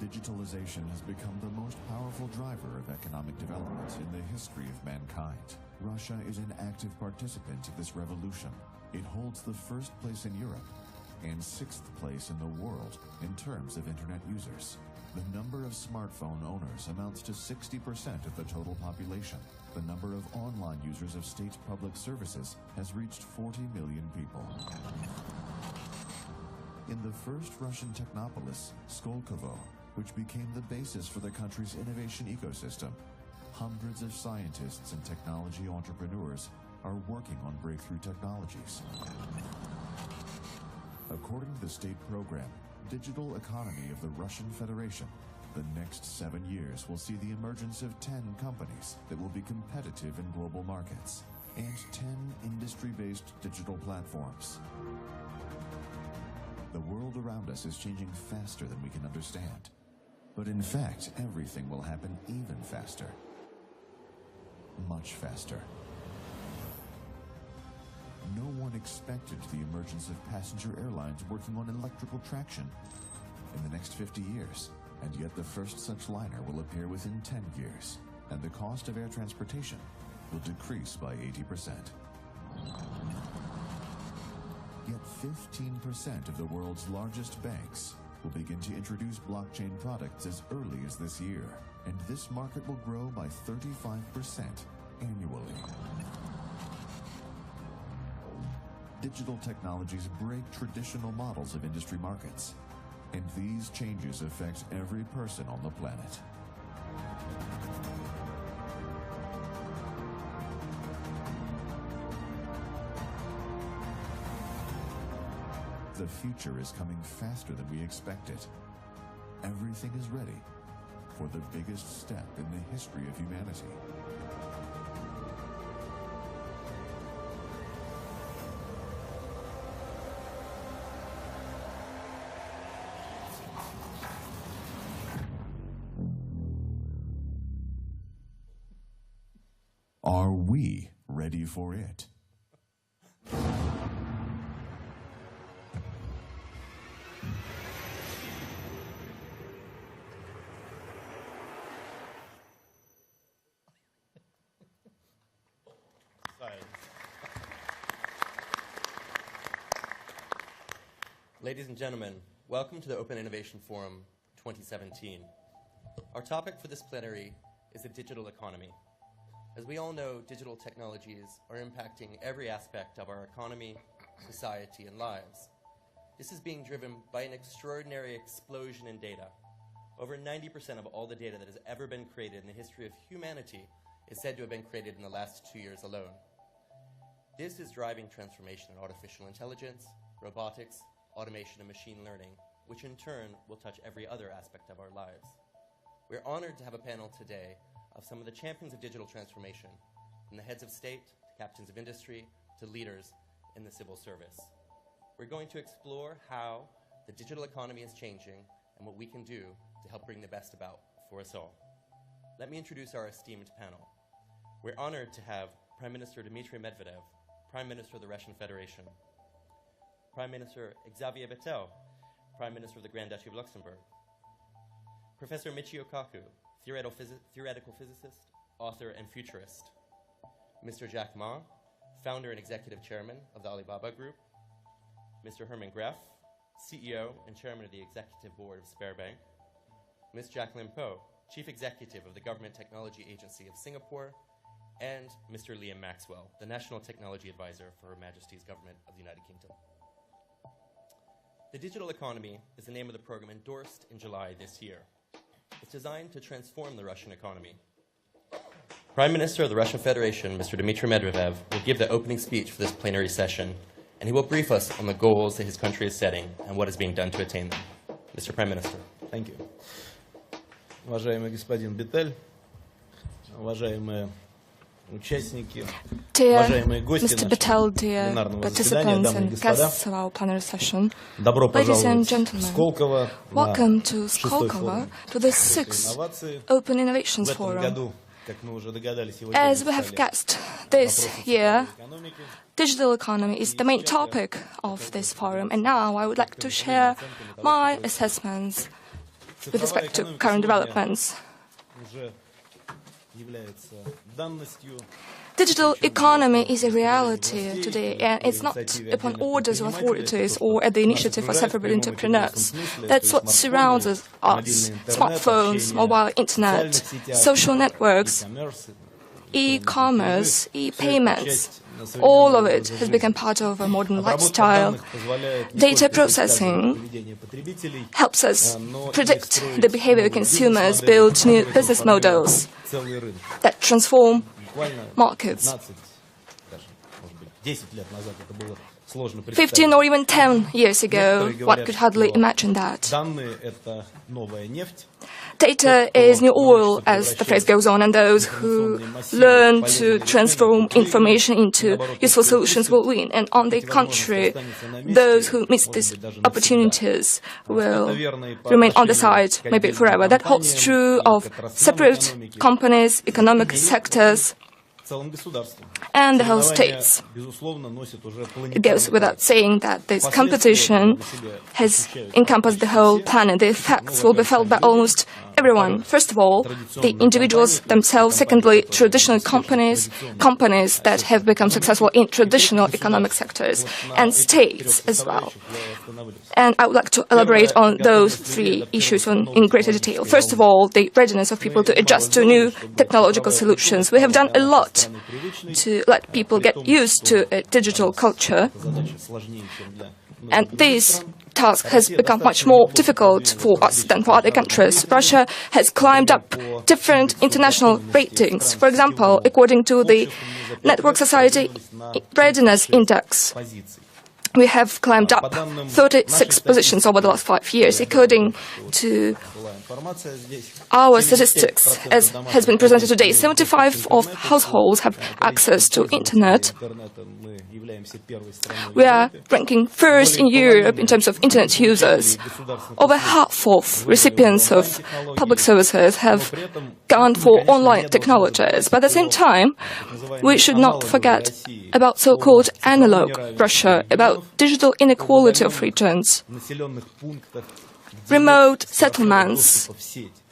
Digitalization has become the most powerful driver of economic development in the history of mankind. Russia is an active participant of this revolution. It holds the first place in Europe and sixth place in the world in terms of internet users. The number of smartphone owners amounts to 60% of the total population. The number of online users of state public services has reached 40 million people. In the first Russian technopolis, Skolkovo, which became the basis for the country's innovation ecosystem, hundreds of scientists and technology entrepreneurs are working on breakthrough technologies. According to the state program, Digital Economy of the Russian Federation, the next 7 years will see the emergence of 10 companies that will be competitive in global markets and 10 industry-based digital platforms. The world around us is changing faster than we can understand. But in fact, everything will happen even faster. Much faster. No one expected the emergence of passenger airlines working on electrical traction in the next 50 years, and yet the first such liner will appear within 10 years, and the cost of air transportation will decrease by 80%. Yet 15% of the world's largest banks will begin to introduce blockchain products as early as this year, and this market will grow by 35% annually. Digital technologies break traditional models of industry markets, and these changes affect every person on the planet. The future is coming faster than we expected. Everything is ready for the biggest step in the history of humanity. Are we ready for it? Ladies and gentlemen, welcome to the Open Innovation Forum 2017. Our topic for this plenary is the digital economy. As we all know, digital technologies are impacting every aspect of our economy, society, and lives. This is being driven by an extraordinary explosion in data. Over 90% of all the data that has ever been created in the history of humanity is said to have been created in the last 2 years alone. This is driving transformation in artificial intelligence, robotics, automation, and machine learning, which in turn will touch every other aspect of our lives. We're honored to have a panel today of some of the champions of digital transformation, from the heads of state to captains of industry to leaders in the civil service. We're going to explore how the digital economy is changing and what we can do to help bring the best about for us all. Let me introduce our esteemed panel. We're honored to have Prime Minister Dmitry Medvedev, Prime Minister of the Russian Federation, Prime Minister Xavier Bettel, Prime Minister of the Grand Duchy of Luxembourg, Professor Michio Kaku, theoretical physicist, author, and futurist, Mr. Jack Ma, founder and executive chairman of the Alibaba Group, Mr. Herman Greff, CEO and chairman of the executive board of Sberbank, Ms. Jacqueline Poe, chief executive of the Government Technology Agency of Singapore, and Mr. Liam Maxwell, the national technology advisor for Her Majesty's Government of the United Kingdom. The digital economy is the name of the program endorsed in July this year. It's designed to transform the Russian economy. Prime Minister of the Russian Federation, Mr. Dmitry Medvedev, will give the opening speech for this plenary session, and he will brief us on the goals that his country is setting and what is being done to attain them. Mr. Prime Minister. Thank you. Уважаемый господин Бетель, уважаемые участники, уважаемые гости нашего пленарного заседания, дамы и господа, добро пожаловать в Сколково на шестой форум инноваций. В этом году, как мы уже догадались, его As we have guessed, this year, digital economy is the main topic of this forum. And now I would like to share my assessments with respect to current developments. Digital economy is a reality today, and it's not upon orders of authorities or at the initiative of several entrepreneurs. That's what surrounds us. Smartphones, mobile internet, social networks, e-commerce, e-payments. All of it has become part of a modern lifestyle. Data processing helps us predict the behavior of consumers, build new business models that transform markets. 15 or even 10 years ago, one could hardly imagine that. Data is new oil, as the phrase goes on, and those who learn to transform information into useful solutions will win. And on the contrary, those who miss these opportunities will remain on the side, maybe forever. That holds true of separate companies, economic sectors, and the whole states. It goes without saying that this competition has encompassed the whole planet. The effects will be felt by almost everyone. First of all, the individuals themselves. Secondly, traditional companies that have become successful in traditional economic sectors, and states as well. And I would like to elaborate on those three issues in greater detail. First of all, the readiness of people to adjust to new technological solutions. We have done a lot to let people get used to a digital culture, and this task has become much more difficult for us than for other countries. Russia has climbed up different international ratings. For example, according to the Network Society Readiness Index, we have climbed up 36 positions over the last 5 years. According to our statistics, as has been presented today, 75% of households have access to internet. We are ranking first in Europe in terms of internet users. Over half of recipients of public services have gone for online technologies. But at the same time, we should not forget about so-called analog Russia, about digital inequality of regions, remote settlements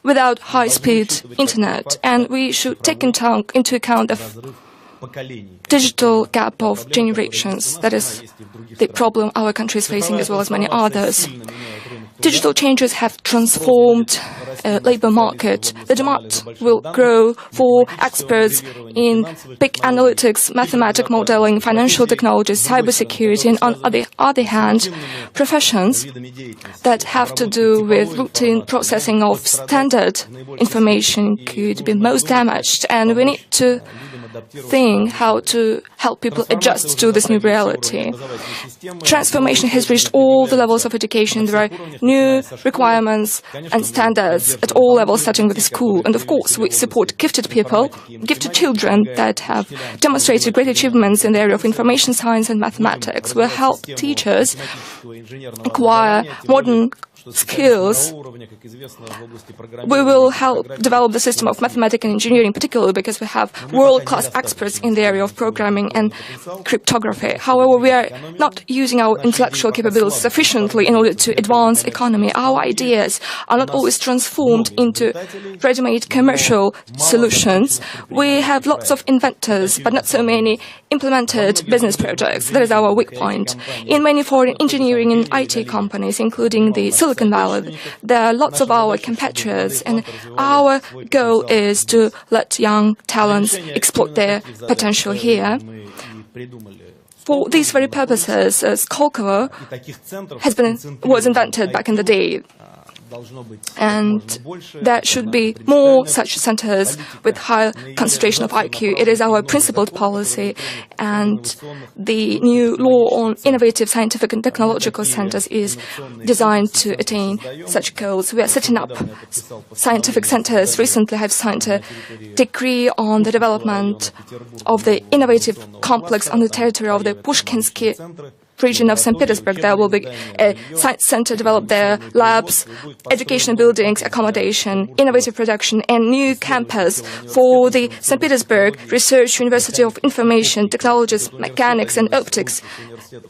without high-speed internet, and we should take into account the digital gap of generations. That is the problem our country is facing, as well as many others. Digital changes have transformed the labor market. The demand will grow for experts in big analytics, mathematics modeling, financial technologies, cybersecurity, and on the other hand, professions that have to do with routine processing of standard information could be most damaged, and we need to think how to help people adjust to this new reality. Transformation has reached all the levels of education. There are new requirements and standards at all levels, starting with the school. And of course, we support gifted people, gifted children that have demonstrated great achievements in the area of information science and mathematics. We'll help teachers acquire modern skills. We will help develop the system of mathematics and engineering, particularly because we have world-class experts in the area of programming and cryptography. However, we are not using our intellectual capabilities sufficiently in order to advance economy. Our ideas are not always transformed into ready-made commercial solutions. We have lots of inventors, but not so many implemented business projects. That is our weak point. In many foreign engineering and IT companies, including the Silicon Valley, there are lots of our competitors, and our goal is to let young talents exploit their potential here. For these very purposes, Skolkovo was invented back in the day. And there should be more such centers with high concentration of IQ. It is our principled policy, and the new law on innovative scientific and technological centers is designed to attain such goals. We are setting up scientific centers. Recently, I have signed a decree on the development of the innovative complex on the territory of the Pushkinsky region of St. Petersburg. There will be a science center developed there, labs, educational buildings, accommodation, innovative production, and new campus for the St. Petersburg Research University of Information Technologies, Mechanics and Optics,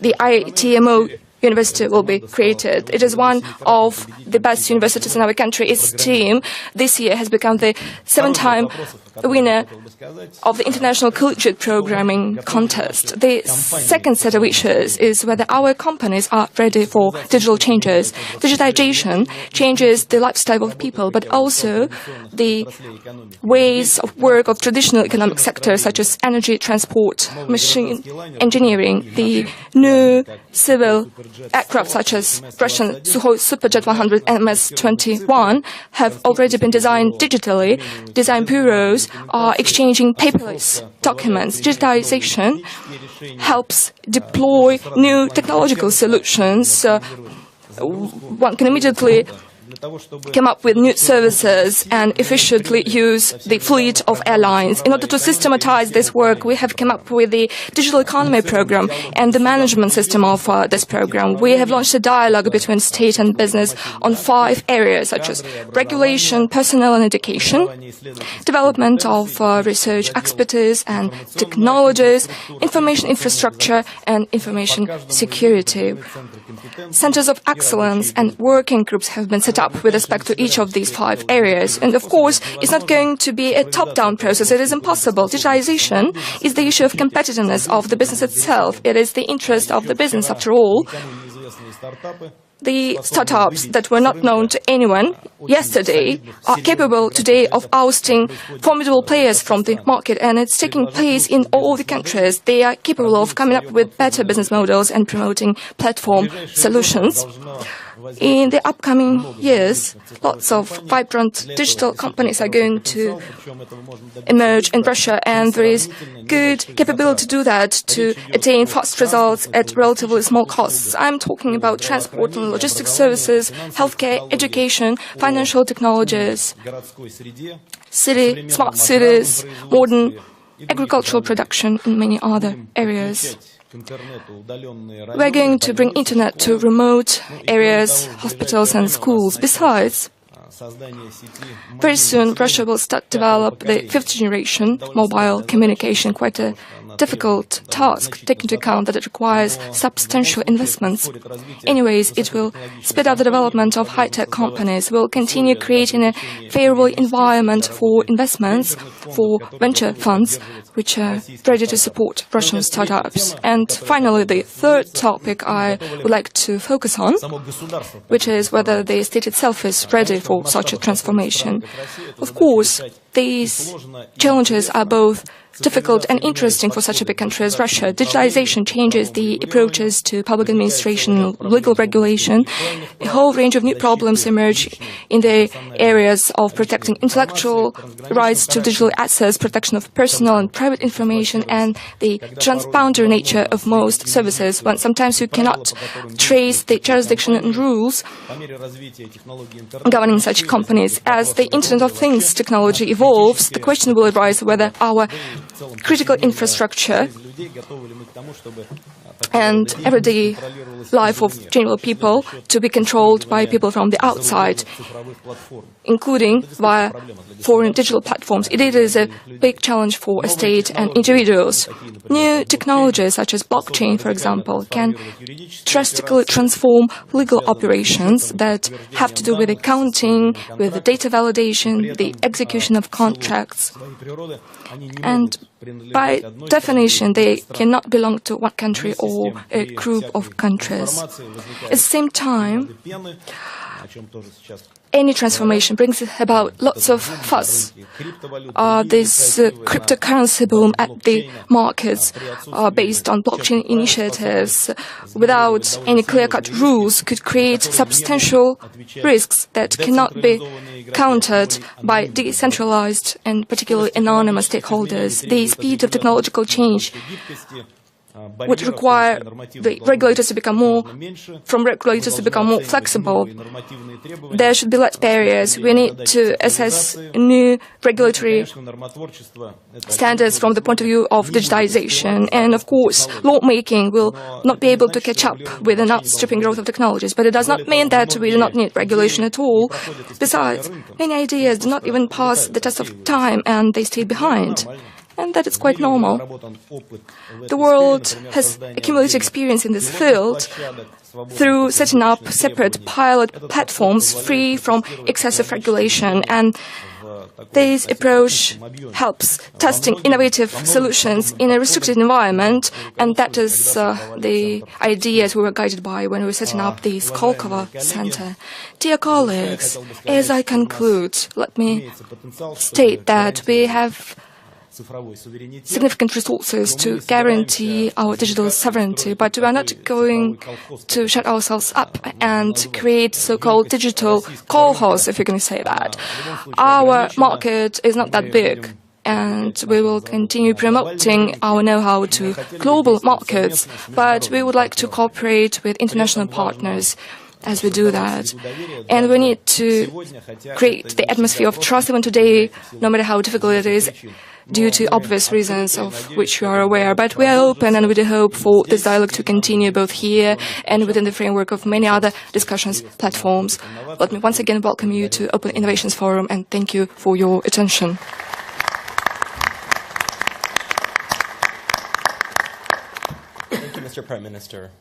the ITMO university will be created. It is one of the best universities in our country. Its team this year has become the 7th-time winner of the International Collegiate Programming Contest. The second set of issues is whether our companies are ready for digital changes. Digitization changes the lifestyle of people, but also the ways of work of traditional economic sectors such as energy, transport, machine engineering. The new civil aircraft such as Russian Sukhoi Superjet 100 MS-21 have already been designed digitally. Design bureaus are exchanging paperless documents. Digitization helps deploy new technological solutions. One can immediately come up with new services and efficiently use the fleet of airlines. In order to systematize this work, we have come up with the digital economy program and the management system of this program. We have launched a dialogue between state and business on 5 areas such as regulation, personnel and education, development of research expertise and technologies, information infrastructure and information security. Centers of excellence and working groups have been set up with respect to each of these 5 areas. And of course, it's not going to be a top-down process. It is impossible. Digitization is the issue of competitiveness of the business itself. It is the interest of the business, after all. The startups that were not known to anyone yesterday are capable today of ousting formidable players from the market, and it's taking place in all the countries. They are capable of coming up with better business models and promoting platform solutions. In the upcoming years, lots of vibrant digital companies are going to emerge in Russia, and there is good capability to do that, to attain fast results at relatively small costs. I'm talking about transport and logistics services, healthcare, education, financial technologies, smart cities, modern agricultural production, and many other areas. We're going to bring internet to remote areas, hospitals and schools. Besides, very soon Russia will start to develop the 5th generation mobile communication, quite a difficult task, taking into account that it requires substantial investments. Anyways, it will speed up the development of high-tech companies, will continue creating a favorable environment for investments, for venture funds, which are ready to support Russian startups. And finally, the third topic I would like to focus on, which is whether the state itself is ready for such a transformation. Of course, these challenges are both difficult and interesting for such a big country as Russia. Digitalization changes the approaches to public administration, legal regulation. A whole range of new problems emerge in the areas of protecting intellectual rights to digital assets, protection of personal and private information, and the transpounder nature of most services, when sometimes you cannot trace the jurisdiction and rules governing such companies. As the Internet of Things technology evolves, the question will arise whether our critical infrastructure and everyday life of general people to be controlled by people from the outside, including via foreign digital platforms. It is a big challenge for a state and individuals. New technologies such as blockchain, for example, can drastically transform legal operations that have to do with accounting, with data validation, the execution of contracts. And by definition, they cannot belong to one country or a group of countries. At the same time, any transformation brings about lots of fuss. This cryptocurrency boom at the markets based on blockchain initiatives without any clear-cut rules could create substantial risks that cannot be countered by decentralized and particularly anonymous stakeholders. The speed of technological change would require the regulators to become more flexible. There should be less barriers. We need to assess new regulatory standards from the point of view of digitization. And of course, lawmaking will not be able to catch up with an outstripping growth of technologies. But it does not mean that we do not need regulation at all. Besides, many ideas do not even pass the test of time and they stay behind. and that is quite normal. The world has accumulated experience in this field through setting up separate pilot platforms free from excessive regulation, and this approach helps testing innovative solutions in a restricted environment, and that is the ideas we were guided by when we were setting up the Skolkovo Center. Dear colleagues, as I conclude, let me state that we have significant resources to guarantee our digital sovereignty, but we are not going to shut ourselves up and create so-called digital cohorts, if you can say that. Our market is not that big, and we will continue promoting our know-how to global markets, but we would like to cooperate with international partners as we do that. And we need to create the atmosphere of trust even today, no matter how difficult it is, due to obvious reasons of which you are aware. But we are open, and we do hope for this dialogue to continue both here and within the framework of many other discussions platforms. Let me once again welcome you to Open Innovations Forum, and thank you for your attention. Thank you, Mr. Prime Minister.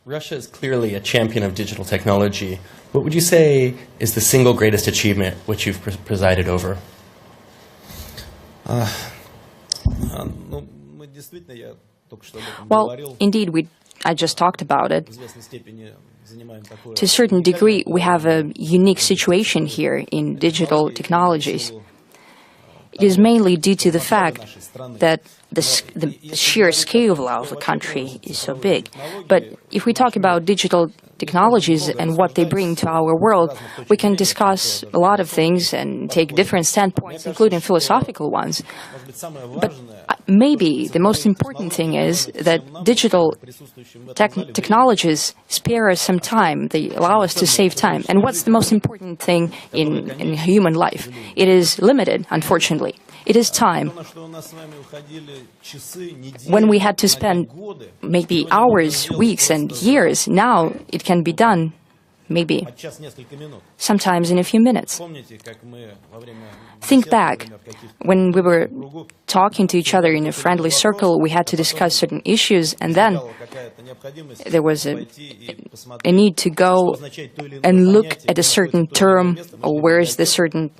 Russia is clearly a champion of digital technology. What would you say is the single greatest achievement which you've presided over? Well, indeed, I just talked about it. To a certain degree, we have a unique situation here in digital technologies. It is mainly due to the fact that the sheer scale of a country is so big. But if we talk about digital technologies and what they bring to our world, we can discuss a lot of things and take different standpoints, including philosophical ones. But maybe the most important thing is that digital technologies spare us some time. They allow us to save time. And what's the most important thing in human life? It is limited, unfortunately. It is time. When we had to spend maybe hours, weeks, and years, now it can be done maybe sometimes in a few minutes. Think back, when we were talking to each other in a friendly circle, we had to discuss certain issues, and then there was a need to go and look at a certain term, or where is the certain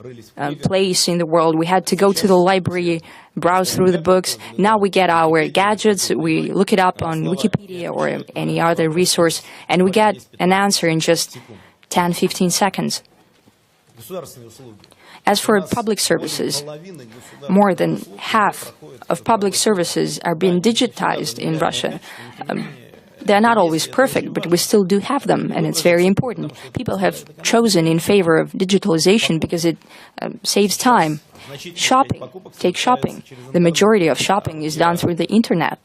place in the world. We had to go to the library, browse through the books. Now we get our gadgets, we look it up on Wikipedia or any other resource, and we get an answer in just 10-15 seconds. As for public services, more than half of public services are being digitized in Russia. They're not always perfect, but we still do have them, and it's very important. People have chosen in favor of digitalization because it saves time. Shopping, take shopping. The majority of shopping is done through the internet.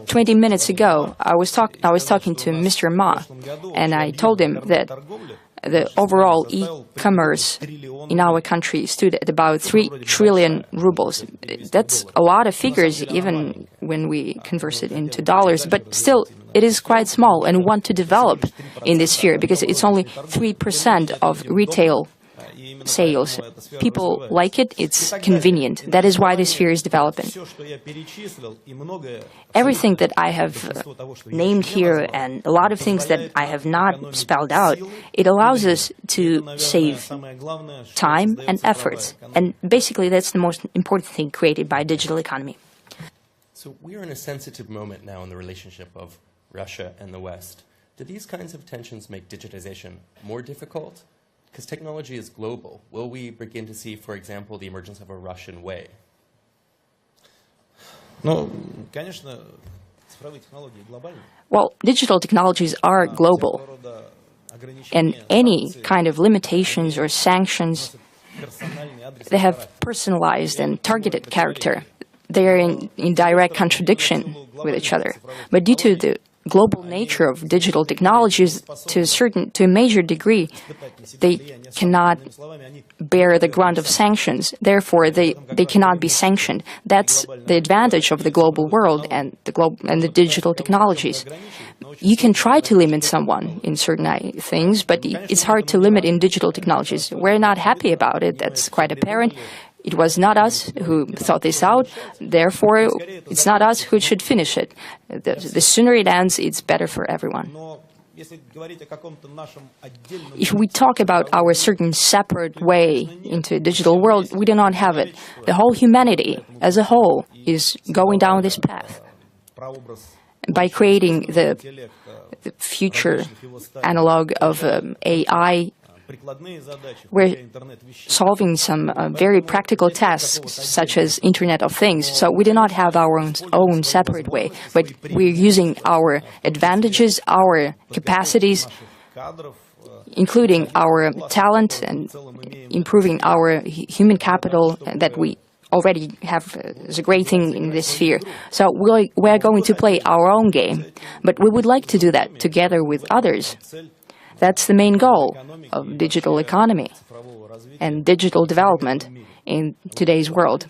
20 minutes ago, I was talking to Mr. Ma, and I told him that the overall e-commerce in our country stood at about 3 trillion rubles. That's a lot of figures, even when we convert it into dollars, but still, it is quite small, and we want to develop in this sphere because it's only 3% of retail sales. People like it, it's convenient. That is why this sphere is developing. Everything that I have named here and a lot of things that I have not spelled out, it allows us to save time and efforts. And basically that's the most important thing created by digital economy. So we are in a sensitive moment now in the relationship of Russia and the West. Do these kinds of tensions make digitization more difficult? Because technology is global. Will we begin to see, for example, the emergence of a Russian way? Well, digital technologies are global, and any kind of limitations or sanctions, they have personalized and targeted character. They are in direct contradiction with each other. But due to the global nature of digital technologies, to a major degree, they cannot bear the grunt of sanctions. Therefore, they cannot be sanctioned. That's the advantage of the global world and the digital technologies. You can try to limit someone in certain things, but it's hard to limit in digital technologies. We're not happy about it. That's quite apparent. It was not us who thought this out, therefore it's not us who should finish it. The sooner it ends, it's better for everyone. If we talk about our certain separate way into a digital world, we do not have it. The whole humanity as a whole is going down this path. By creating the future analog of AI, we're solving some very practical tasks, such as Internet of Things. So we do not have our own separate way, but we're using our advantages, our capacities, including our talent and improving our human capital that we already have is a great thing in this sphere. So we're going to play our own game, but we would like to do that together with others. That's the main goal of digital economy and digital development in today's world.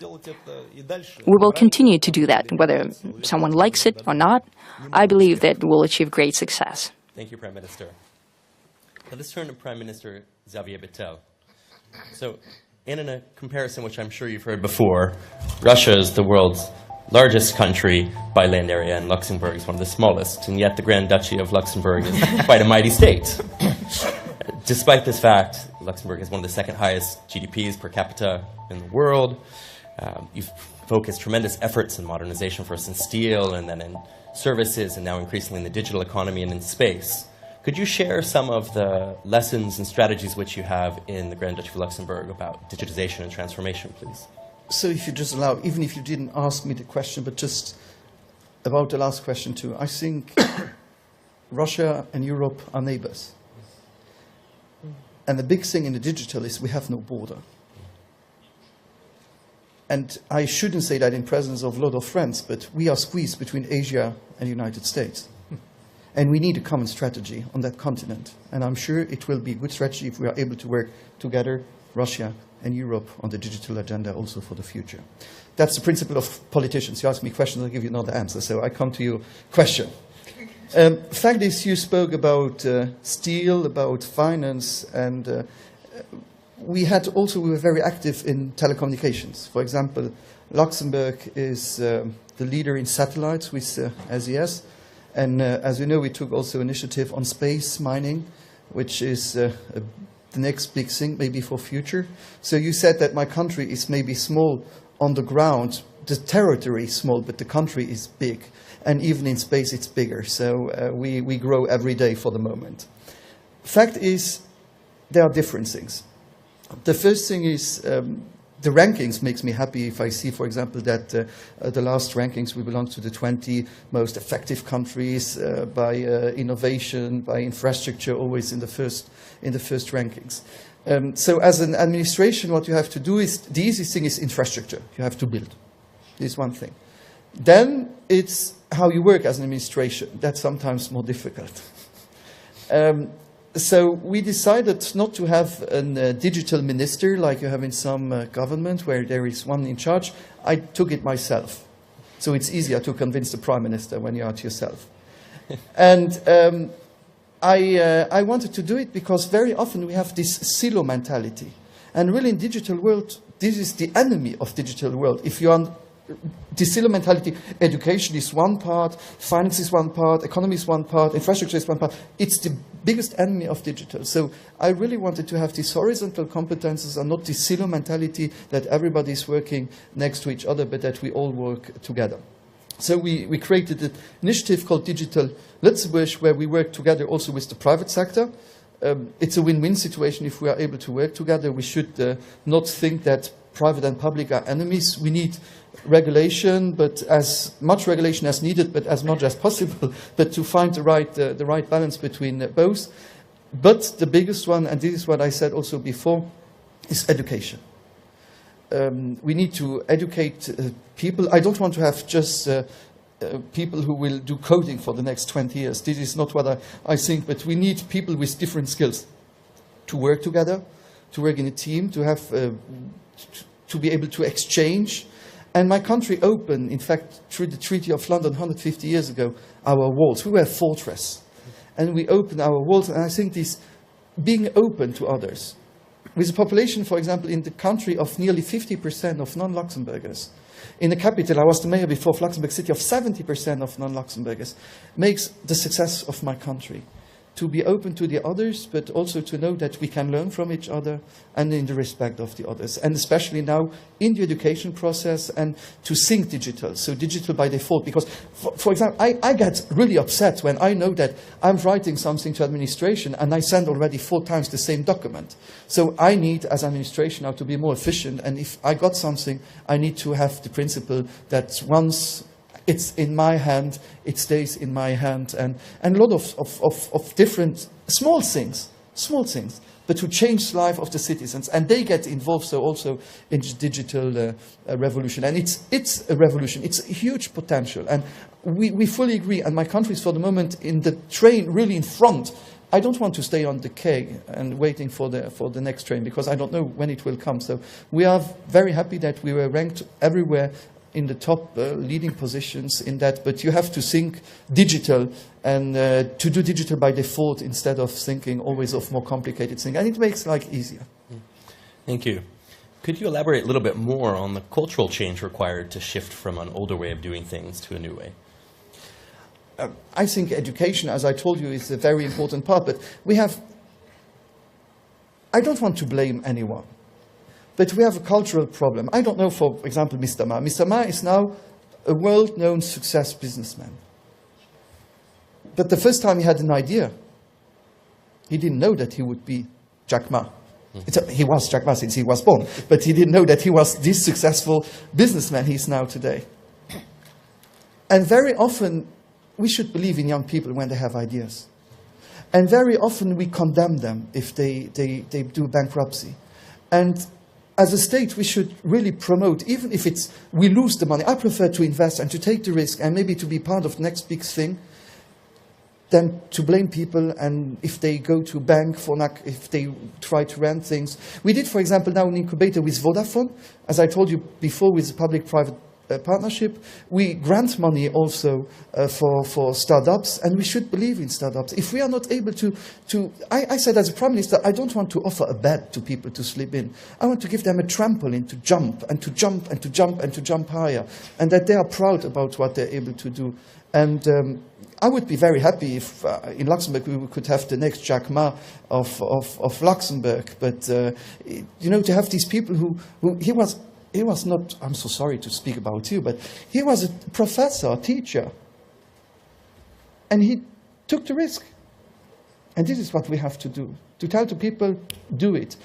We will continue to do that, whether someone likes it or not. I believe that we'll achieve great success. Thank you, Prime Minister. Now let's turn to Prime Minister Xavier Bettel. So, in a comparison which I'm sure you've heard before, Russia is the world's largest country by land area, and Luxembourg is one of the smallest, and yet the Grand Duchy of Luxembourg is quite a mighty state. Despite this fact, Luxembourg has one of the second highest GDPs per capita in the world. You've focused tremendous efforts in modernization, first in steel and then in services, and now increasingly in the digital economy and in space. Could you share some of the lessons and strategies which you have in the Grand Duchy of Luxembourg about digitization and transformation, please? So if you just allow, even if you didn't ask me the question, but just about the last question too, I think Russia and Europe are neighbors. And the big thing in the digital is we have no border. And I shouldn't say that in presence of a lot of friends, but we are squeezed between Asia and the United States. And we need a common strategy on that continent. And I'm sure it will be a good strategy if we are able to work together, Russia and Europe, on the digital agenda also for the future. That's the principle of politicians. You ask me questions, I'll give you another answer. So I come to your question. Fact is, you spoke about steel, about finance, and we were very active in telecommunications. For example, Luxembourg is the leader in satellites with SES. And as you know, we took also initiative on space mining, which is the next big thing, maybe for future. So you said that my country is maybe small on the ground. The territory is small, but the country is big. And even in space, it's bigger. So we grow every day for the moment. Fact is, there are different things. The first thing is the rankings makes me happy if I see, for example, that the last rankings, we belong to the 20 most effective countries by innovation, by infrastructure, always in the first rankings. So as an administration, what you have to do is, the easiest thing is infrastructure. You have to build. This is one thing. Then it's how you work as an administration. That's sometimes more difficult. So we decided not to have a digital minister like you have in some government where there is one in charge. I took it myself. So it's easier to convince the prime minister when you are to yourself. And I wanted to do it because very often we have this silo mentality. And really in digital world, this is the enemy of digital world. If you are the silo mentality, education is one part, finance is one part, economy is one part, infrastructure is one part. It's the biggest enemy of digital. So I really wanted to have these horizontal competences and not this silo mentality that everybody is working next to each other, but that we all work together. So we created an initiative called Digital Luxembourg, where we work together also with the private sector. It's a win-win situation if we are able to work together. We should not think that private and public are enemies. We need regulation, but as much regulation as needed, but as much as possible, but to find the right balance between both. But the biggest one, and this is what I said also before, is education. We need to educate people. I don't want to have just people who will do coding for the next 20 years. This is not what I think, but we need people with different skills to work together, to work in a team, to have to be able to exchange. And my country opened, in fact, through the Treaty of London 150 years ago, our walls. We were a fortress. And we opened our walls, and I think this being open to others, with a population, for example, in the country of nearly 50% of non-Luxembourgers. In the capital, I was the mayor before of Luxembourg City, of 70% of non-Luxembourgers, makes the success of my country. To be open to the others, but also to know that we can learn from each other and in the respect of the others. And especially now in the education process, and to think digital, so digital by default. Because, for example, I get really upset when I know that I'm writing something to administration and I send already 4 times the same document. So I need, as administration, now to be more efficient. And if I got something, I need to have the principle that once it's in my hand, it stays in my hand, and a lot of different small things, but to change the life of the citizens, and they get involved so also in the digital revolution. And it's a revolution, it's a huge potential, and we fully agree, and my country is for the moment in the train really in front. I don't want to stay on the quay and waiting for the next train, because I don't know when it will come. So we are very happy that we were ranked everywhere in the top leading positions in that, but you have to think digital and to do digital by default instead of thinking always of more complicated things, and it makes life easier. Thank you. Could you elaborate a little bit more on the cultural change required to shift from an older way of doing things to a new way? I think education, as I told you, is a very important part, but I don't want to blame anyone. But we have a cultural problem. I don't know, for example, Mr. Ma. Mr. Ma is now a world-known success businessman. But the first time he had an idea, he didn't know that he would be Jack Ma. He was Jack Ma since he was born, but he didn't know that he was this successful businessman he is now today. And very often, we should believe in young people when they have ideas. And very often, we condemn them if they do bankruptcy. And as a state, we should really promote, even if we lose the money. I prefer to invest and to take the risk and maybe to be part of the next big thing than to blame people, and if they go to bank if they try to rent things. We did, for example, now an incubator with Vodafone. As I told you before, with the public-private partnership, we grant money also for startups, and we should believe in startups. If we are not able I said as a Prime Minister, I don't want to offer a bed to people to sleep in. I want to give them a trampoline to jump, and to jump, and to jump, and to jump higher, and that they are proud about what they're able to do. And I would be very happy if in Luxembourg we could have the next Jack Ma of Luxembourg. But, you know, to have these people who he was not, I'm so sorry to speak about you, but he was a professor, a teacher. And he took the risk. And this is what we have to do. To tell to people, do it.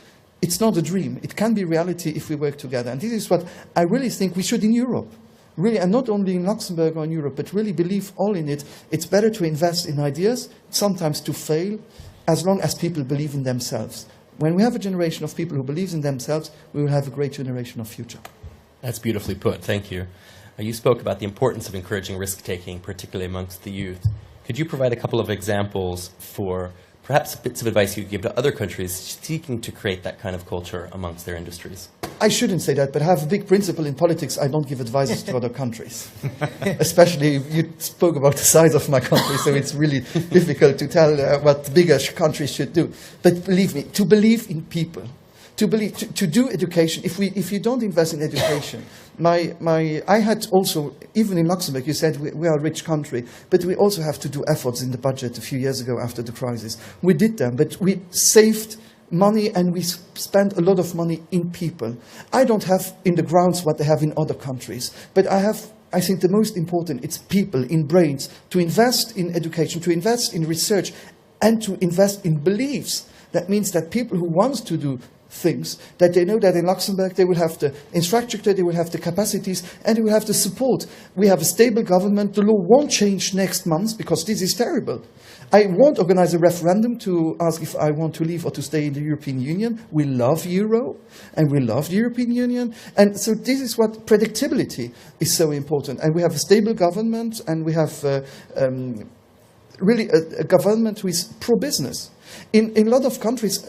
It's not a dream. It can be reality if we work together. And this is what I really think we should in Europe. Really, and not only in Luxembourg or in Europe, but really believe all in it. It's better to invest in ideas, sometimes to fail, as long as people believe in themselves. When we have a generation of people who believes in themselves, we will have a great generation of future. That's beautifully put. Thank you. You spoke about the importance of encouraging risk-taking, particularly amongst the youth. Could you provide a couple of examples for perhaps bits of advice you could give to other countries seeking to create that kind of culture amongst their industries? I shouldn't say that, but I have a big principle in politics. I don't give advices to other countries. Especially, you spoke about the size of my country, so it's really difficult to tell what bigger countries should do. But believe me, to believe in people, to do education. If you don't invest in education, I had also, even in Luxembourg, you said we are a rich country, but we also have to do efforts in the budget a few years ago after the crisis. We did them, but we saved money, and we spend a lot of money in people. I don't have in the grounds what they have in other countries, but I think the most important, it's people in brains, to invest in education, to invest in research, and to invest in beliefs. That means that people who want to do things, that they know that in Luxembourg they will have the infrastructure, they will have the capacities, and they will have the support. We have a stable government. The law won't change next month, because this is terrible. I won't organize a referendum to ask if I want to leave or to stay in the European Union. We love Euro, and we love the European Union. And so this is what predictability is so important. And we have a stable government, and we have really a government who is pro-business. In a lot of countries,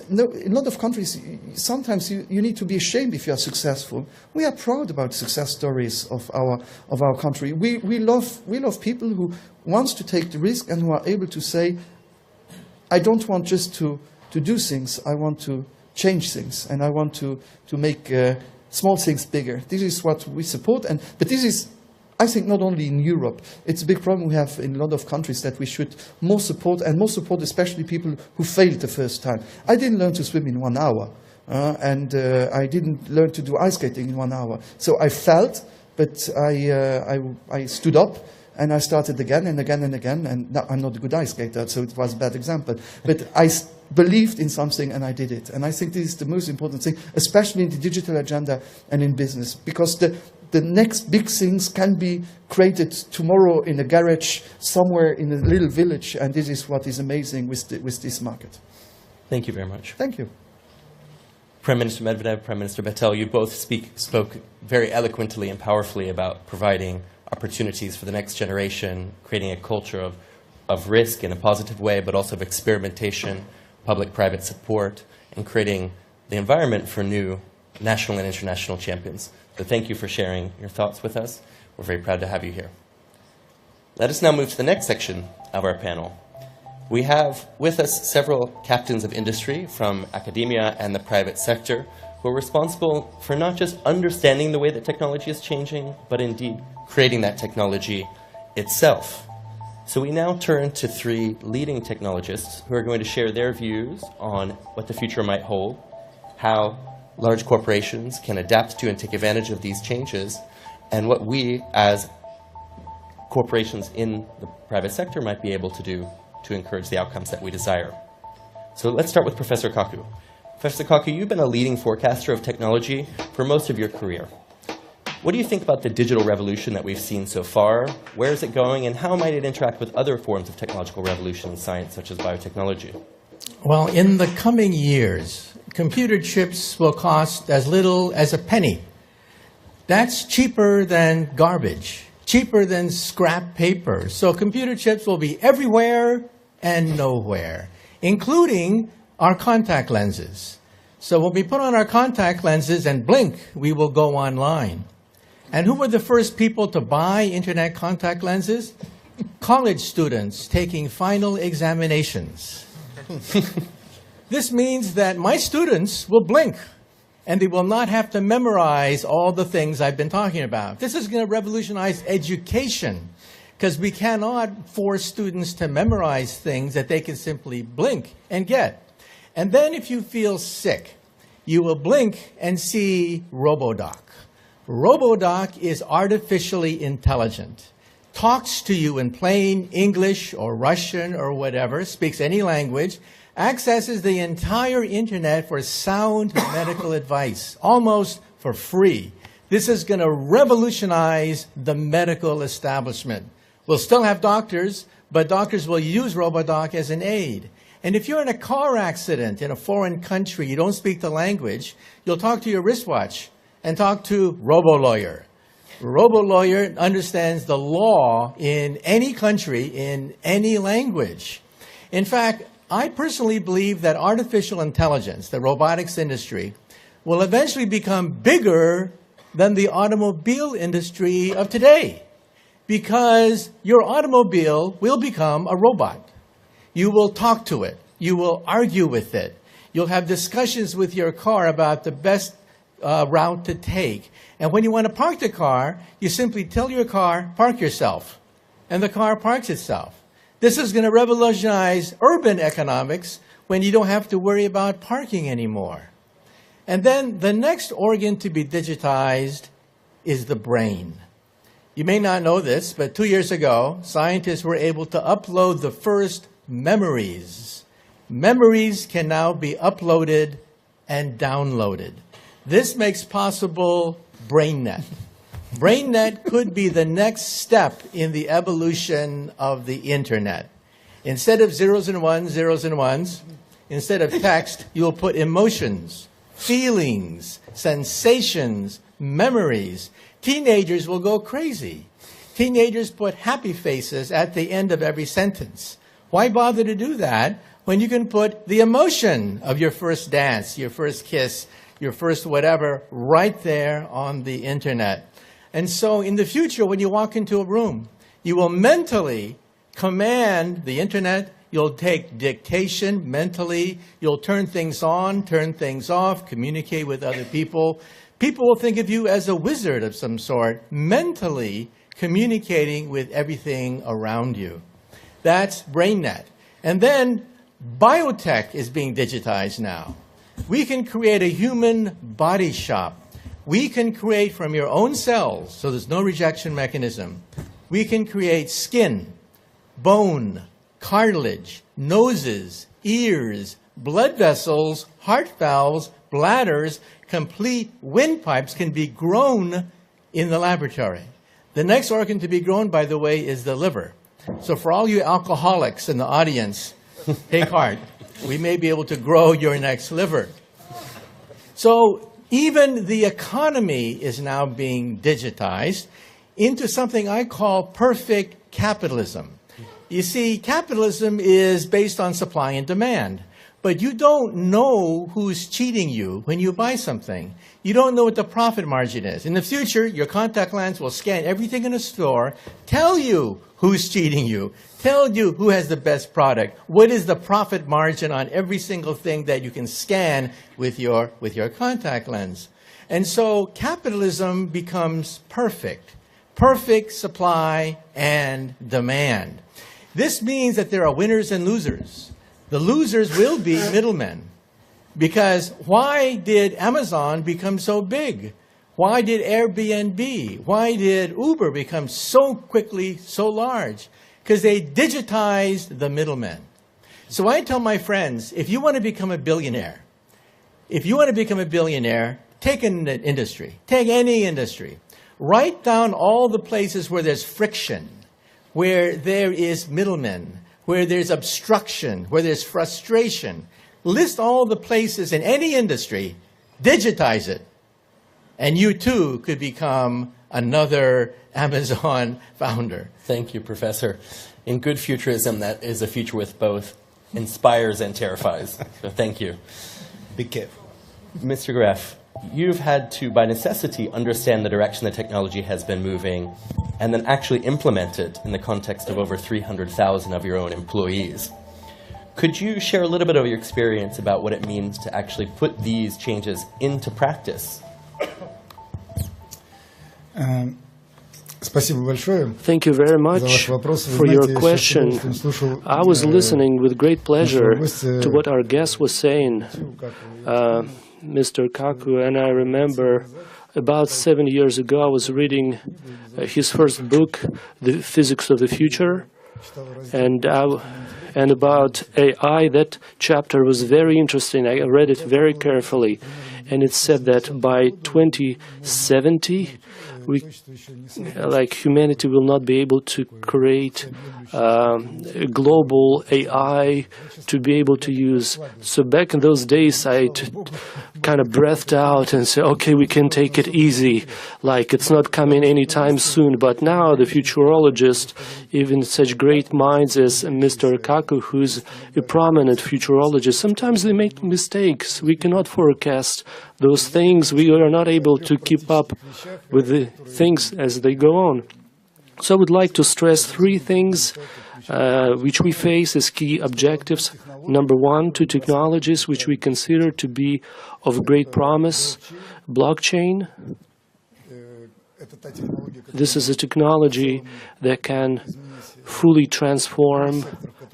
sometimes you need to be ashamed if you are successful. We are proud about success stories of our country. We love people who want to take the risk and who are able to say, I don't want just to do things, I want to change things, and I want to make small things bigger. This is what we support, but this is, I think, not only in Europe. It's a big problem we have in a lot of countries that we should more support, and more support especially people who failed the first time. I didn't learn to swim in 1 hour, and I didn't learn to do ice skating in 1 hour. So I felt, but I stood up, and I started again and again and again, and now I'm not a good ice skater, so it was a bad example. But I believed in something, and I did it. And I think this is the most important thing, especially in the digital agenda and in business, because the next big things can be created tomorrow in a garage somewhere in a little village, and this is what is amazing with this market. Thank you very much. Thank you. Prime Minister Medvedev, Prime Minister Bettel, you both spoke very eloquently and powerfully about providing opportunities for the next generation, creating a culture of risk in a positive way, but also of experimentation, public-private support, and creating the environment for new national and international champions. So thank you for sharing your thoughts with us. We're very proud to have you here. Let us now move to the next section of our panel. We have with us several captains of industry from academia and the private sector who are responsible for not just understanding the way that technology is changing, but indeed creating that technology itself. So we now turn to 3 leading technologists who are going to share their views on what the future might hold, how large corporations can adapt to and take advantage of these changes, and what we as corporations in the private sector might be able to do to encourage the outcomes that we desire. So let's start with Professor Kaku. Professor Kaku, you've been a leading forecaster of technology for most of your career. What do you think about the digital revolution that we've seen so far? Where is it going, and how might it interact with other forms of technological revolution in science, such as biotechnology? Well, in the coming years, computer chips will cost as little as a penny. That's cheaper than garbage, cheaper than scrap paper. So computer chips will be everywhere and nowhere, including our contact lenses. So when we put on our contact lenses and blink, we will go online. And who were the first people to buy internet contact lenses? College students taking final examinations. This means that my students will blink, and they will not have to memorize all the things I've been talking about. This is going to revolutionize education, because we cannot force students to memorize things that they can simply blink and get. And then if you feel sick, you will blink and see RoboDoc. RoboDoc is artificially intelligent, talks to you in plain English or Russian or whatever, speaks any language, accesses the entire internet for sound medical advice, almost for free. This is going to revolutionize the medical establishment. We'll still have doctors, but doctors will use RoboDoc as an aid. And if you're in a car accident in a foreign country, you don't speak the language, you'll talk to your wristwatch and talk to RoboLawyer. RoboLawyer understands the law in any country, in any language. In fact, I personally believe that artificial intelligence, the robotics industry, will eventually become bigger than the automobile industry of today, because your automobile will become a robot. You will talk to it. You will argue with it. You'll have discussions with your car about the best route to take. And when you want to park the car, you simply tell your car, park yourself. And the car parks itself. This is going to revolutionize urban economics when you don't have to worry about parking anymore. And then the next organ to be digitized is the brain. You may not know this, but 2 years ago, scientists were able to upload the first memories. Memories can now be uploaded and downloaded. This makes possible BrainNet. BrainNet could be the next step in the evolution of the internet. Instead of zeros and ones, instead of text, you'll put emotions, feelings, sensations, memories. Teenagers will go crazy. Teenagers put happy faces at the end of every sentence. Why bother to do that when you can put the emotion of your first dance, your first kiss, your first whatever, right there on the internet? And so in the future, when you walk into a room, you will mentally command the internet You'll take dictation mentally. You'll turn things on, turn things off, communicate with other people. People will think of you as a wizard of some sort, mentally communicating with everything around you. That's BrainNet. And then biotech is being digitized now. We can create a human body shop. We can create from your own cells, so there's no rejection mechanism. We can create skin, bone, cartilage, noses, ears, blood vessels, heart valves, bladders, complete windpipes can be grown in the laboratory. The next organ to be grown, by the way, is the liver. So for all you alcoholics in the audience, take heart. We may be able to grow your next liver. So even the economy is now being digitized into something I call perfect capitalism. You see, capitalism is based on supply and demand. But you don't know who's cheating you when you buy something. You don't know what the profit margin is. In the future, your contact lens will scan everything in a store, tell you who's cheating you, tell you who has the best product, what is the profit margin on every single thing that you can scan with your contact lens. And so capitalism becomes perfect. Perfect supply and demand. This means that there are winners and losers. The losers will be middlemen. Because why did Amazon become so big? Why did Airbnb, why did Uber become so quickly so large? Because they digitized the middlemen. So I tell my friends, if you want to become a billionaire, take an industry, take any industry. Write down all the places where there's friction, where there is middlemen, where there's obstruction, where there's frustration. List all the places in any industry, digitize it, and you too could become another Amazon founder. Thank you, Professor. In good futurism, that is a future with both inspires and terrifies. So thank you. Be careful. Mr. Greff, you've had to, by necessity, understand the direction the technology has been moving and then actually implement it in the context of over 300,000 of your own employees. Could you share a little bit of your experience about what it means to actually put these changes into practice? Thank you very much for your question. I was listening with great pleasure to what our guest was saying, Mr. Kaku, and I remember about 7 years ago I was reading his first book, The Physics of the Future, and about AI. That chapter was very interesting. I read it very carefully, and it said that by 2070, humanity will not be able to create global AI to be able to use. So back in those days, I kind of breathed out and said, okay, we can take it easy, like it's not coming anytime soon. But now the futurologists, even such great minds as Mr. Kaku, who's a prominent futurologist, sometimes they make mistakes. We cannot forecast those things. We are not able to keep up with the things as they go on. So I would like to stress three things which we face as key objectives. Number one, two technologies which we consider to be of great promise. Blockchain. This is a technology that can fully transform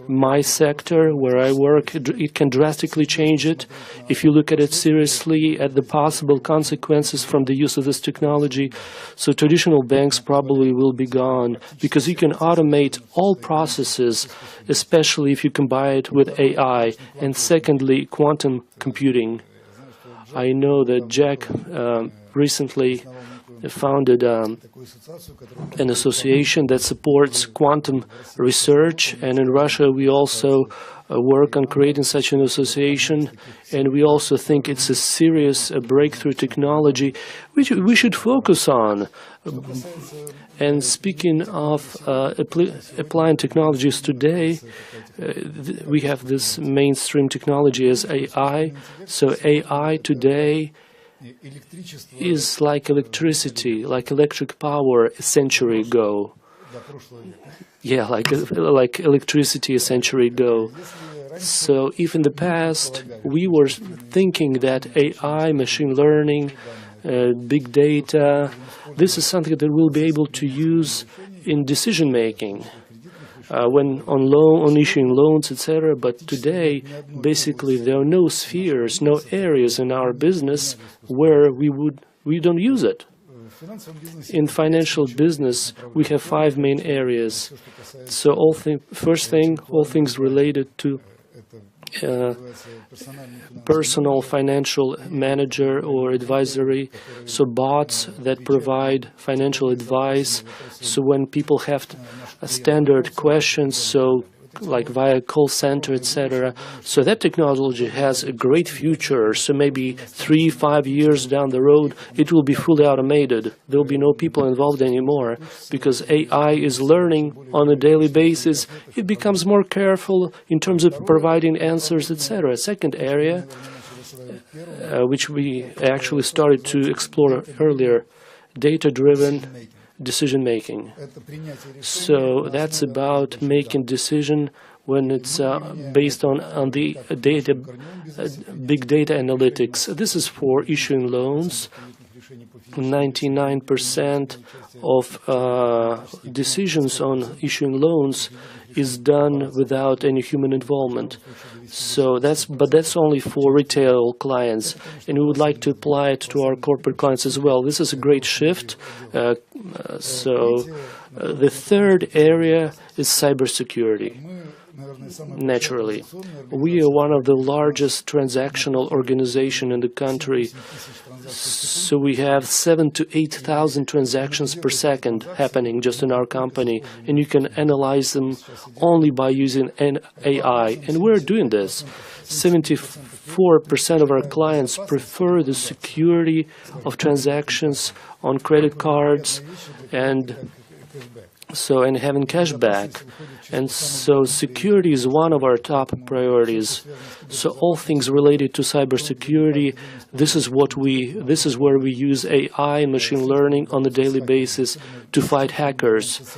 my sector where I work. It can drastically change it. If you look at it seriously, at the possible consequences from the use of this technology, so traditional banks probably will be gone because you can automate all processes, especially if you combine it with AI. And secondly, quantum computing. I know that Jack recently founded an association that supports quantum research, and in Russia we also work on creating such an association, and we also think it's a serious breakthrough technology which we should focus on. And speaking of applying technologies today, we have this mainstream technology as AI. So AI today is like electricity, like electric power a century ago. yeah, like electricity a century ago. So if in the past we were thinking that AI, machine learning, big data, this is something that we'll be able to use in decision making, when on issuing loans, etc. But today, basically, there are no spheres, no areas in our business where we don't use it. In financial business, we have 5 main areas. So first thing, all things related to personal financial manager or advisory, so bots that provide financial advice. So when people have standard questions, so like via call center, etc. So that technology has a great future. So maybe 3-5 years down the road, it will be fully automated. There will be no people involved anymore because AI is learning on a daily basis. It becomes more careful in terms of providing answers, etc. Second area, which we actually started to explore earlier, data-driven decision-making. So that's about making decision when it's based on the data, big data analytics. This is for issuing loans. 99% of decisions on issuing loans is done without any human involvement. So that's only for retail clients, and we would like to apply it to our corporate clients as well. This is a great shift. The third area is cybersecurity. Naturally, we are one of the largest transactional organizations in the country. So we have 7,000 to 8,000 transactions per second happening just in our company, and you can analyze them only by using an AI. And we're doing this. 74% of our clients prefer the security of transactions on credit cards and having cash back. And so security is one of our top priorities. So all things related to cybersecurity, this is where we use AI and machine learning on a daily basis to fight hackers,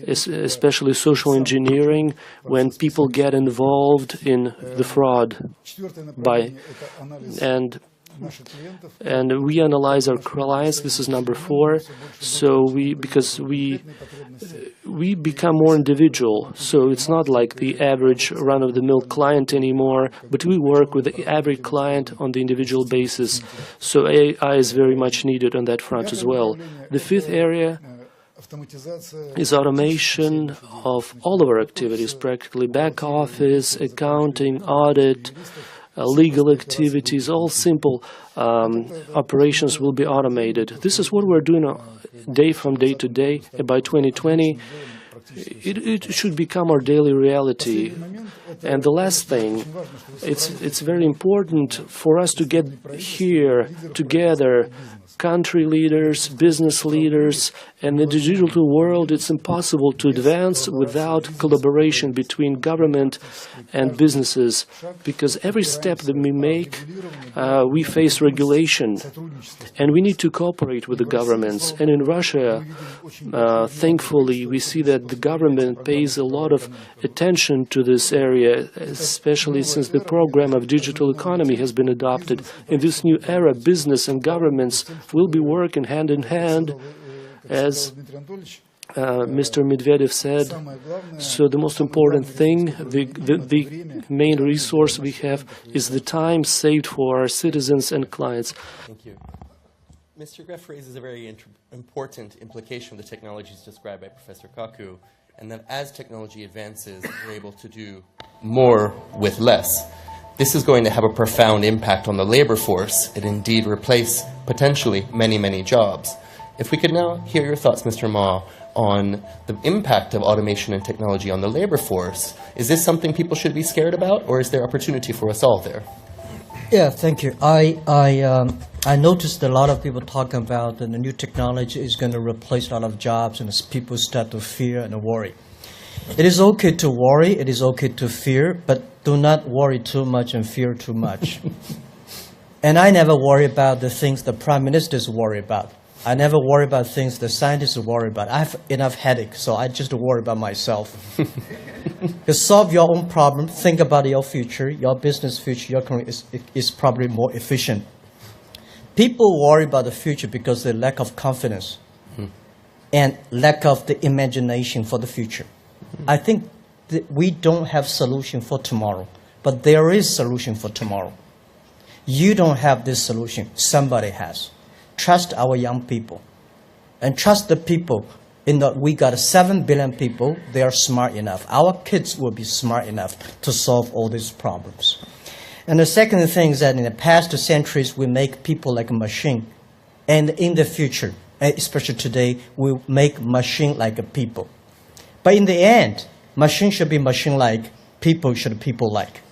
especially social engineering, when people get involved in the fraud and we analyze our clients. This is number 4. So because we become more individual. So it's not like the average run-of-the-mill client anymore, but we work with the average client on the individual basis. So AI is very much needed on that front as well. The 5th area is automation of all of our activities, practically back office, accounting, audit, legal activities, all simple operations will be automated. This is what we're doing day from day to day. And by 2020, it should become our daily reality. And the last thing, it's very important for us to get here together, country leaders, business leaders, and in the digital world, it's impossible to advance without collaboration between government and businesses, because every step that we make, we face regulation, and we need to cooperate with the governments. And in Russia, thankfully, we see that the government pays a lot of attention to this area, especially since the program of digital economy has been adopted. In this new era, business and governments will be working hand in hand, as Mr. Medvedev said. So the most important thing, the main resource we have, is the time saved for our citizens and clients. Thank you. Mr. Greff raises a very important implication of the technologies described by Professor Kaku, and that as technology advances, we're able to do more with less. This is going to have a profound impact on the labor force and indeed replace potentially many, many jobs. If we could now hear your thoughts, Mr. Ma, on the impact of automation and technology on the labor force. Is this something people should be scared about, or is there opportunity for us all there? Yeah, thank you. I noticed a lot of people talking about the new technology is going to replace a lot of jobs, and people start to fear and worry. It is okay to worry, it is okay to fear, but do not worry too much and fear too much. And I never worry about the things the prime ministers worry about. I never worry about things the scientists worry about. I have enough headache, so I just worry about myself. You solve your own problem, think about your future, your business future, your career is probably more efficient. People worry about the future because of the lack of confidence and lack of the imagination for the future. I think that we don't have solution for tomorrow, but there is solution for tomorrow. You don't have this solution, somebody has. Trust our young people and trust the people. We got 7 billion people, they are smart enough. Our kids will be smart enough to solve all these problems. And the second thing is that in the past centuries, we make people like a machine. And in the future, especially today, we make machine like a people. But in the end, machine should be machine-like, people should be people-like.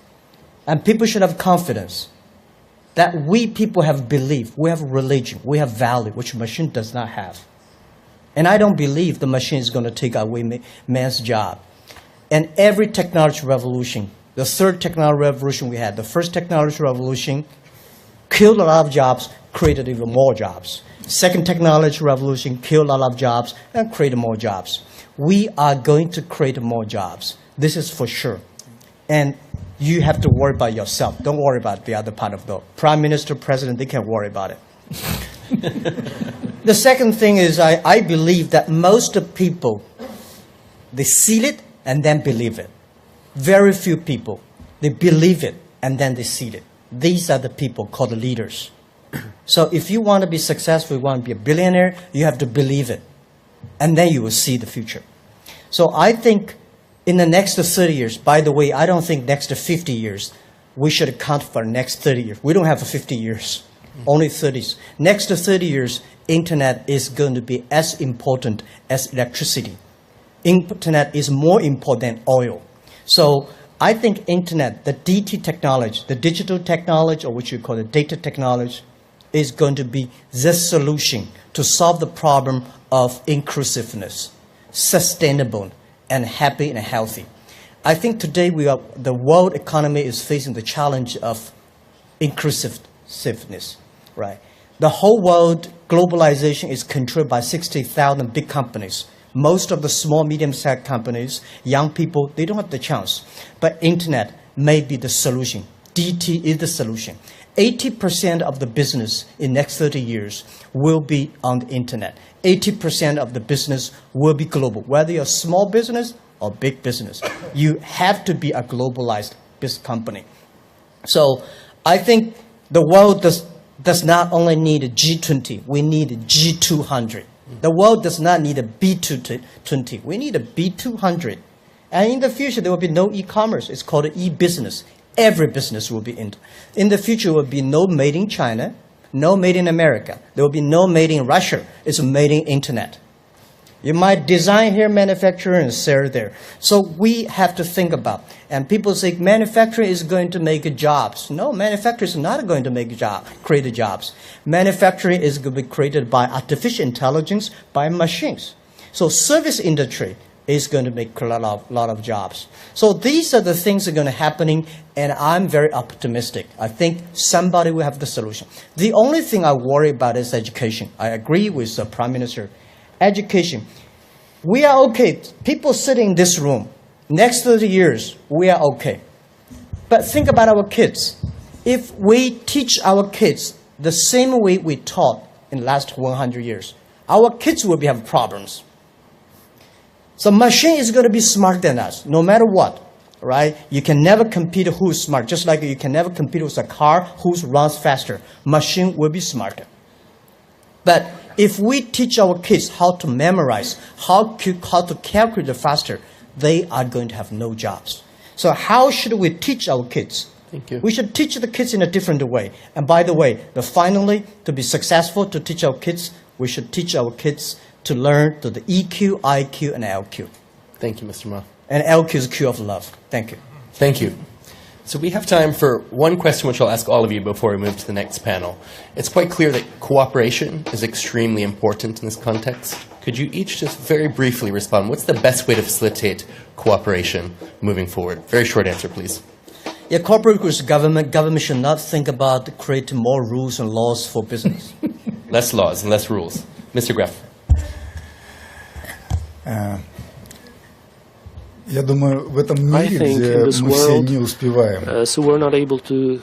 And people should have confidence that we people have belief, we have religion, we have value, which machine does not have. And I don't believe the machine is going to take away man's job. And every technology revolution, the third technology revolution we had, the first technology revolution killed a lot of jobs, created even more jobs. Second technology revolution killed a lot of jobs and created more jobs. We are going to create more jobs. This is for sure. And you have to worry about yourself. Don't worry about the other part of the prime minister, president, they can worry about it. The second thing is I believe that most of people, they see it and then believe it. Very few people, they believe it and then they see it. These are the people called the leaders. So if you want to be successful, you want to be a billionaire, you have to believe it. And then you will see the future. So I think in the next 30 years, by the way, I don't think next 50 years, we should account for next 30 years. We don't have 50 years, only 30s. Next 30 years, internet is going to be as important as electricity. Internet is more important than oil. So I think internet, the DT technology, the digital technology, or what you call the data technology, is going to be the solution to solve the problem of inclusiveness, sustainable, and happy and healthy. I think today the world economy is facing the challenge of inclusiveness, right? The whole world globalization is controlled by 60,000 big companies. Most of the small, medium-sized companies, young people, they don't have the chance. But internet may be the solution. DT is the solution. 80% of the business in next 30 years will be on the internet. 80% of the business will be global. Whether you're a small business or big business, you have to be a globalized business company. So I think the world does not only need a G20, we need a G200. The world does not need a B220, we need a B200. And in the future, there will be no e-commerce. It's called e-business. Every business will be in the future will be no made in China, no made in America. There will be no made in Russia. It's made in internet. You might design here, manufacture, and sell there. So we have to think about. And people say manufacturing is going to make jobs. No, manufacturing is not going to create jobs. Manufacturing is going to be created by artificial intelligence, by machines. So service industry is going to make a lot of jobs. So these are the things that are going to happening, and I'm very optimistic. I think somebody will have the solution. The only thing I worry about is education. I agree with the Prime Minister. Education. We are okay. People sitting in this room, next 30 years, we are okay. But think about our kids. If we teach our kids the same way we taught in the last 100 years, our kids will have problems. So machine is going to be smarter than us, no matter what, right? You can never compete who's smart, just like you can never compete with a car who runs faster. Machine will be smarter. But if we teach our kids how to memorize, how to calculate faster, they are going to have no jobs. So how should we teach our kids? Thank you. We should teach the kids in a different way. And by the way, finally, to be successful, to teach our kids, we should teach our kids to learn the EQ, IQ, and LQ. Thank you, Mr. Ma. And LQ is Q of love. Thank you. Thank you. So we have time for one question which I'll ask all of you before we move to the next panel. It's quite clear that cooperation is extremely important in this context. Could you each just very briefly respond? What's the best way to facilitate cooperation moving forward? Very short answer, please. Yeah, cooperate with government. Government should not think about creating more rules and laws for business. Less laws and less rules. Mr. Greff. Я думаю, в этом I мире, think где in this мы все world, не успеваем, so we're not able to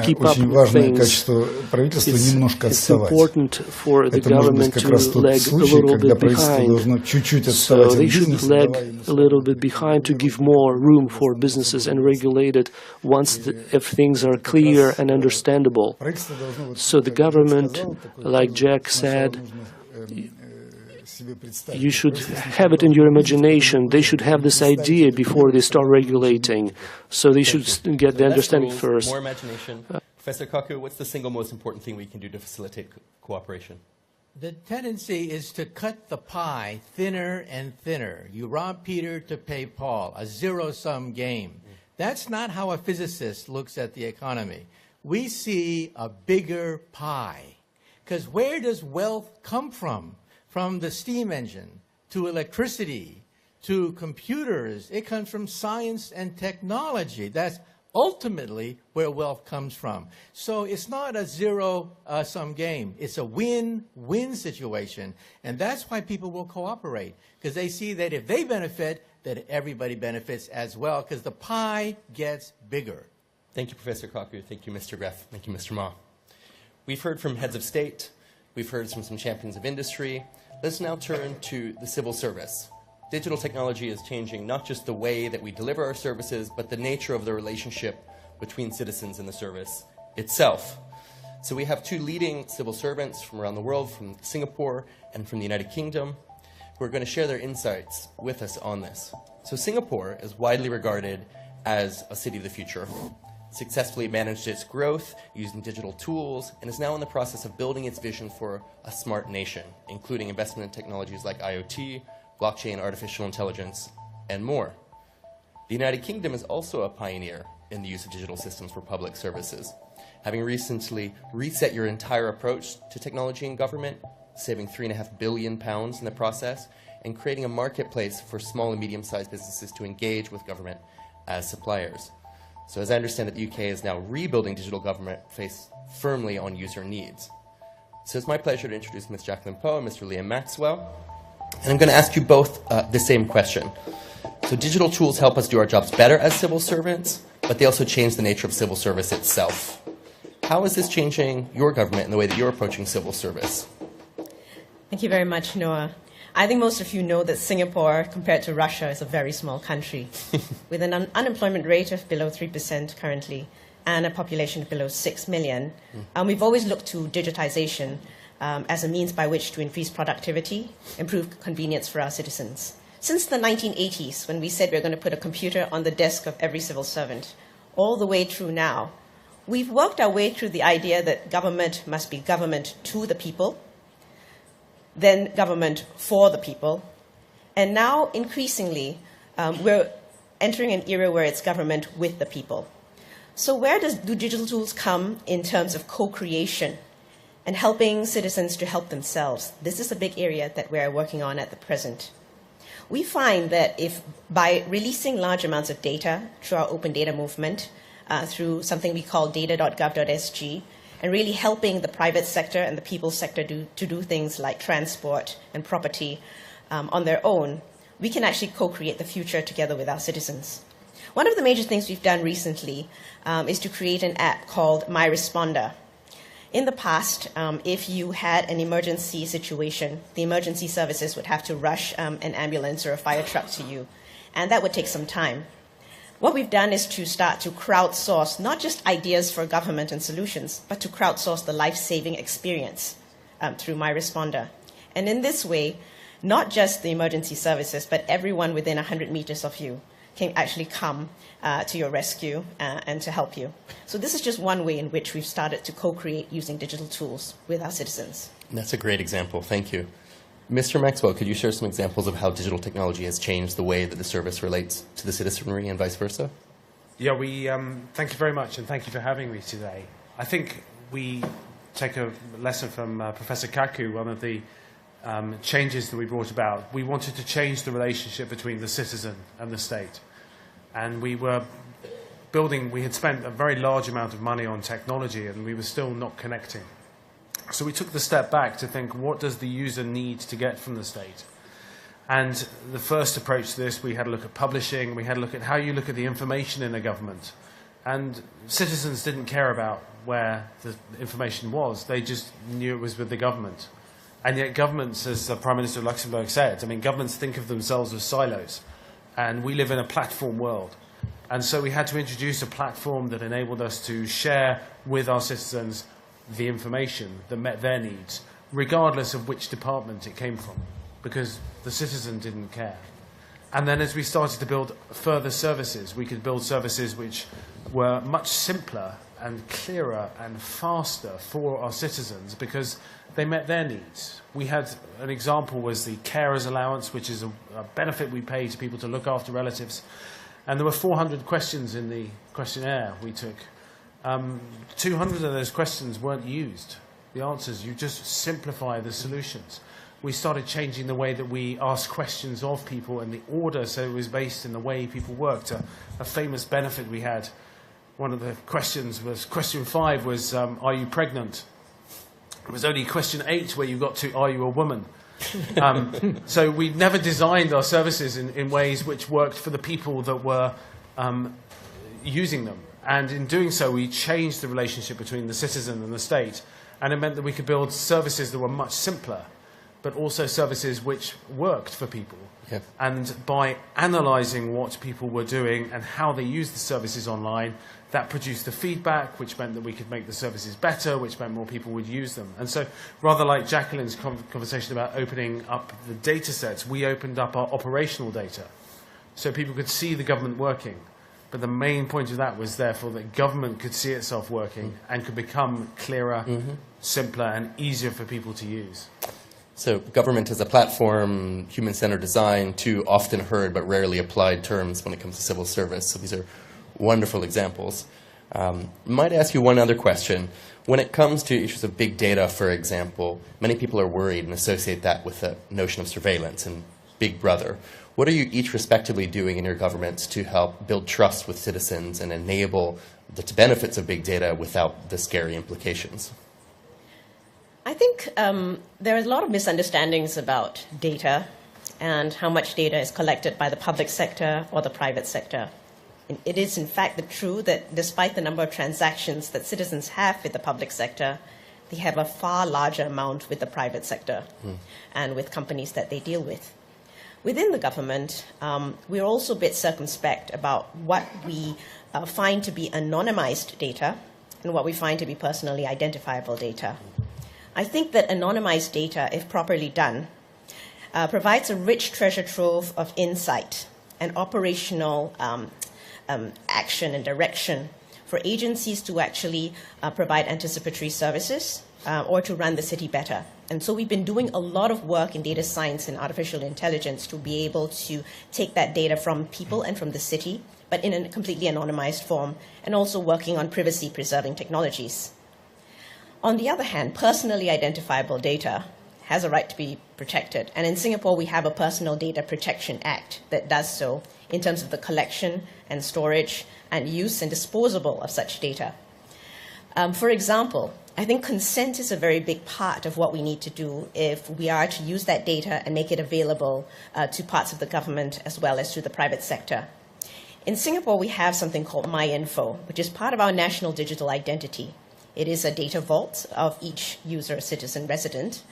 keep up очень with важное things. качество правительства немножко It's отставать. important for the Это может быть government как раз to тот lag a случай, little когда bit правительство behind. должно чуть-чуть So отставать от they should бизнеса, lag давая ему a little bit behind to give more room for businesses and regulate it once if things are clear and understandable. правительство должно, вот, So the как Джек government, сказал, такое, like Jack сначала said, нужно, себе представить, you should have it in your imagination. They should have this idea before they start regulating. So they should get the understanding first. More imagination. Professor Kaku, what's the single most important thing we can do to facilitate cooperation? The tendency is to cut the pie thinner and thinner. You rob Peter to pay Paul, a zero-sum game. That's not how a physicist looks at the economy. We see a bigger pie. Because where does wealth come from? From the steam engine to electricity to computers. It comes from science and technology. That's ultimately where wealth comes from. So it's not a zero-sum game. It's a win-win situation. And that's why people will cooperate, because they see that if they benefit, that everybody benefits as well, because the pie gets bigger. Thank you, Professor Kaku. Thank you, Mr. Greff. Thank you, Mr. Ma. We've heard from heads of state. We've heard from some champions of industry. Let's now turn to the civil service. Digital technology is changing not just the way that we deliver our services, but the nature of the relationship between citizens and the service itself. So we have two leading civil servants from around the world, from Singapore and from the United Kingdom, who are going to share their insights with us on this. So Singapore is widely regarded as a city of the future. Successfully managed its growth using digital tools, and is now in the process of building its vision for a smart nation, including investment in technologies like IoT, blockchain, artificial intelligence, and more. The United Kingdom is also a pioneer in the use of digital systems for public services, having recently reset your entire approach to technology in government, saving £3.5 billion in the process, and creating a marketplace for small and medium-sized businesses to engage with government as suppliers. So as I understand it, the UK is now rebuilding digital government based firmly on user needs. So it's my pleasure to introduce Ms. Jacqueline Poe and Mr. Liam Maxwell. And I'm going to ask you both the same question. So digital tools help us do our jobs better as civil servants, but they also change the nature of civil service itself. How is this changing your government and the way that you're approaching civil service? Thank you very much, Noah. I think most of you know that Singapore, compared to Russia, is a very small country with an unemployment rate of below 3% currently and a population of below 6 million. We've always looked to digitization as a means by which to increase productivity, improve convenience for our citizens. Since the 1980s, when we said we're going to put a computer on the desk of every civil servant, all the way through now, we've worked our way through the idea that government must be government to the people, then government for the people, and now increasingly we're entering an era where it's government with the people. So where do digital tools come in terms of co-creation and helping citizens to help themselves? This is a big area that we're working on at the present. We find that if by releasing large amounts of data through our open data movement, through something we call data.gov.sg, and really helping the private sector and the people sector to do things like transport and property on their own, we can actually co-create the future together with our citizens. One of the major things we've done recently is to create an app called My Responder. In the past, if you had an emergency situation, the emergency services would have to rush an ambulance or a fire truck to you, and that would take some time. What we've done is to start to crowdsource not just ideas for government and solutions, but to crowdsource the life-saving experience through My Responder. And in this way, not just the emergency services, but everyone within 100 meters of you can actually come to your rescue and to help you. So this is just one way in which we've started to co-create using digital tools with our citizens. That's a great example. Thank you. Mr. Maxwell, could you share some examples of how digital technology has changed the way that the service relates to the citizenry and vice versa? Yeah, thank you very much, and thank you for having me today. I think we take a lesson from Professor Kaku, one of the changes that we brought about. We wanted to change the relationship between the citizen and the state. And we had spent a very large amount of money on technology, and we were still not connecting. So we took the step back to think, what does the user need to get from the state? And the first approach to this, we had a look at publishing, we had a look at how you look at the information in a government. And citizens didn't care about where the information was, they just knew it was with the government. And yet governments, as the Prime Minister of Luxembourg said, I mean, governments think of themselves as silos. And we live in a platform world. And so we had to introduce a platform that enabled us to share with our citizens the information that met their needs, regardless of which department it came from, because the citizen didn't care. And then as we started to build further services, we could build services which were much simpler and clearer and faster for our citizens because they met their needs. We had an example was the carers allowance, which is a benefit we pay to people to look after relatives. And there were 400 questions in the questionnaire we took. 200 of those questions weren't used. The answers, you just simplify the solutions. We started changing the way that we ask questions of people and the order, so it was based in the way people worked. A famous benefit we had, one of the questions was, question 5 was, are you pregnant? It was only question 8 where you got to, are you a woman? So we never designed our services in ways which worked for the people that were using them. And in doing so, we changed the relationship between the citizen and the state. And it meant that we could build services that were much simpler, but also services which worked for people. Yep. And by analysing what people were doing and how they used the services online, that produced the feedback, which meant that we could make the services better, which meant more people would use them. And so rather like Jacqueline's conversation about opening up the data sets, we opened up our operational data so people could see the government working. But the main point of that was therefore that government could see itself working and could become clearer, simpler, and easier for people to use. So government as a platform, human-centered design, two often heard but rarely applied terms when it comes to civil service. So these are wonderful examples. Might ask you one other question. When it comes to issues of big data, for example, many people are worried and associate that with the notion of surveillance and Big Brother. What are you each respectively doing in your governments to help build trust with citizens and enable the benefits of big data without the scary implications? I think there are a lot of misunderstandings about data and how much data is collected by the public sector or the private sector. And it is, in fact, true that despite the number of transactions that citizens have with the public sector, they have a far larger amount with the private sector and with companies that they deal with. Within the government, we're also a bit circumspect about what we find to be anonymized data and what we find to be personally identifiable data. I think that anonymized data, if properly done, provides a rich treasure trove of insight and operational action and direction for agencies to actually provide anticipatory services or to run the city better. And so we've been doing a lot of work in data science and artificial intelligence to be able to take that data from people and from the city, but in a completely anonymized form, and also working on privacy-preserving technologies. On the other hand, personally identifiable data has a right to be protected. And in Singapore, we have a Personal Data Protection Act that does so in terms of the collection and storage and use and disposal of such data. For example, I think consent is a very big part of what we need to do if we are to use that data and make it available to parts of the government as well as to the private sector. In Singapore, we have something called MyInfo, which is part of our national digital identity. It is a data vault of each user, citizen, resident,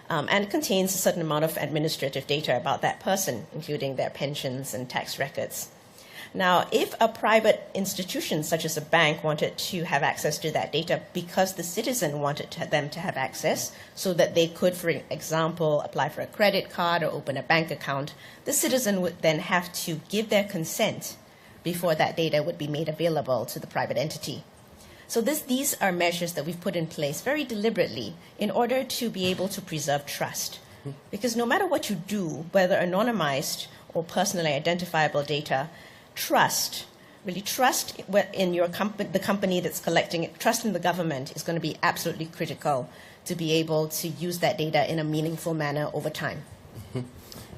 and it contains a certain amount of administrative data about that person, including their pensions and tax records. Now, if a private institution, such as a bank, wanted to have access to that data because the citizen wanted them to have access so that they could, for example, apply for a credit card or open a bank account, the citizen would then have to give their consent before that data would be made available to the private entity. So these are measures that we've put in place very deliberately in order to be able to preserve trust. Because no matter what you do, whether anonymized or personally identifiable data, trust in your the company that's collecting it, trust in the government is going to be absolutely critical to be able to use that data in a meaningful manner over time.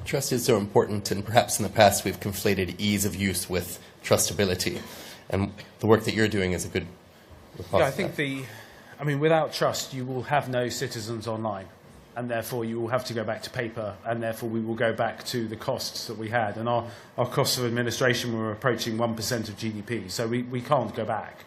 Trust is so important, and perhaps in the past we've conflated ease of use with trustability. And the work that you're doing is a good response. Yeah, I think I mean, without trust, you will have no citizens online, and therefore you will have to go back to paper, and therefore we will go back to the costs that we had. And our costs of administration were approaching 1% of GDP, so we can't go back.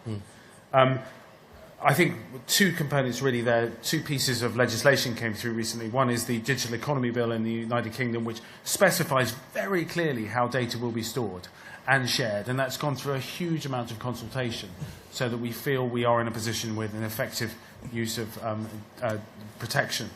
I think two components really there, two pieces of legislation came through recently. One is the Digital Economy Bill in the United Kingdom, which specifies very clearly how data will be stored and shared, and that's gone through a huge amount of consultation so that we feel we are in a position with an effective use of protection.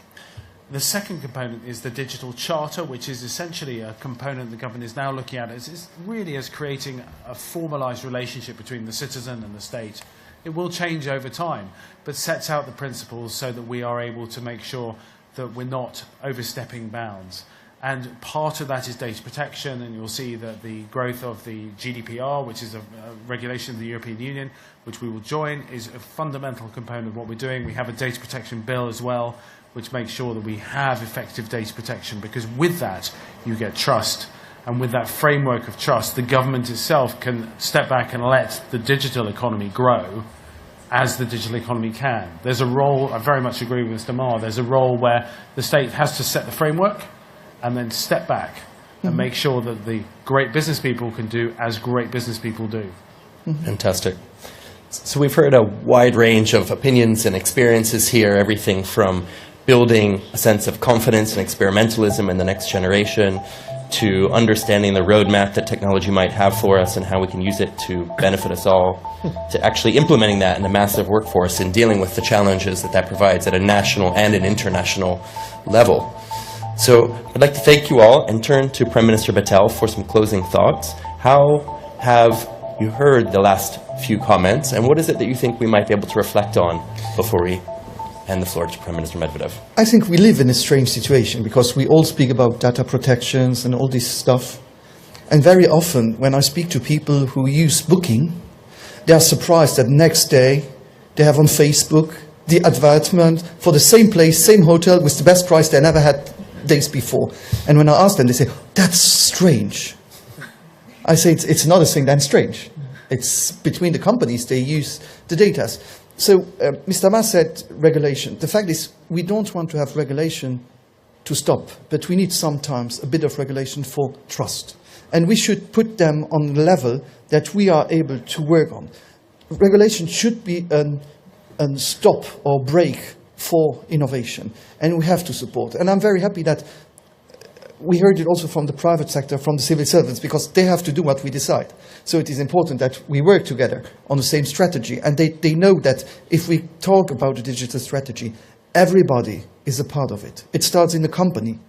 The second component is the Digital Charter, which is essentially a component the government is now looking at as really as creating a formalised relationship between the citizen and the state. It will change over time, but sets out the principles so that we are able to make sure that we're not overstepping bounds. And part of that is data protection, and you'll see that the growth of the GDPR, which is a regulation of the European Union, which we will join, is a fundamental component of what we're doing. We have a data protection bill as well, which makes sure that we have effective data protection, because with that, you get trust. And with that framework of trust, the government itself can step back and let the digital economy grow as the digital economy can. There's a role, I very much agree with Mr. Marr, there's a role where the state has to set the framework and then step back and make sure that the great business people can do as great business people do. Fantastic. So we've heard a wide range of opinions and experiences here, everything from building a sense of confidence and experimentalism in the next generation, to understanding the roadmap that technology might have for us and how we can use it to benefit us all, to actually implementing that in a massive workforce and dealing with the challenges that provides at a national and an international level. So I'd like to thank you all and turn to Prime Minister Bettel for some closing thoughts. How have you heard the last few comments, and what is it that you think we might be able to reflect on before we hand the floor to Prime Minister Medvedev? I think we live in a strange situation because we all speak about data protections and all this stuff. And very often when I speak to people who use Booking, they are surprised that next day they have on Facebook the advertisement for the same place, same hotel with the best price they never had days before. And when I ask them, they say, that's strange. I say, it's another thing than strange. It's between the companies, they use the data. So Mr. Marr said regulation. The fact is, we don't want to have regulation to stop, but we need sometimes a bit of regulation for trust. And we should put them on the level that we are able to work on. Regulation should be a stop or break for innovation, and we have to support. And I'm very happy that we heard it also from the private sector, from the civil servants, because they have to do what we decide. So it is important that we work together on the same strategy, and they know that if we talk about a digital strategy, everybody is a part of it. It starts in the company,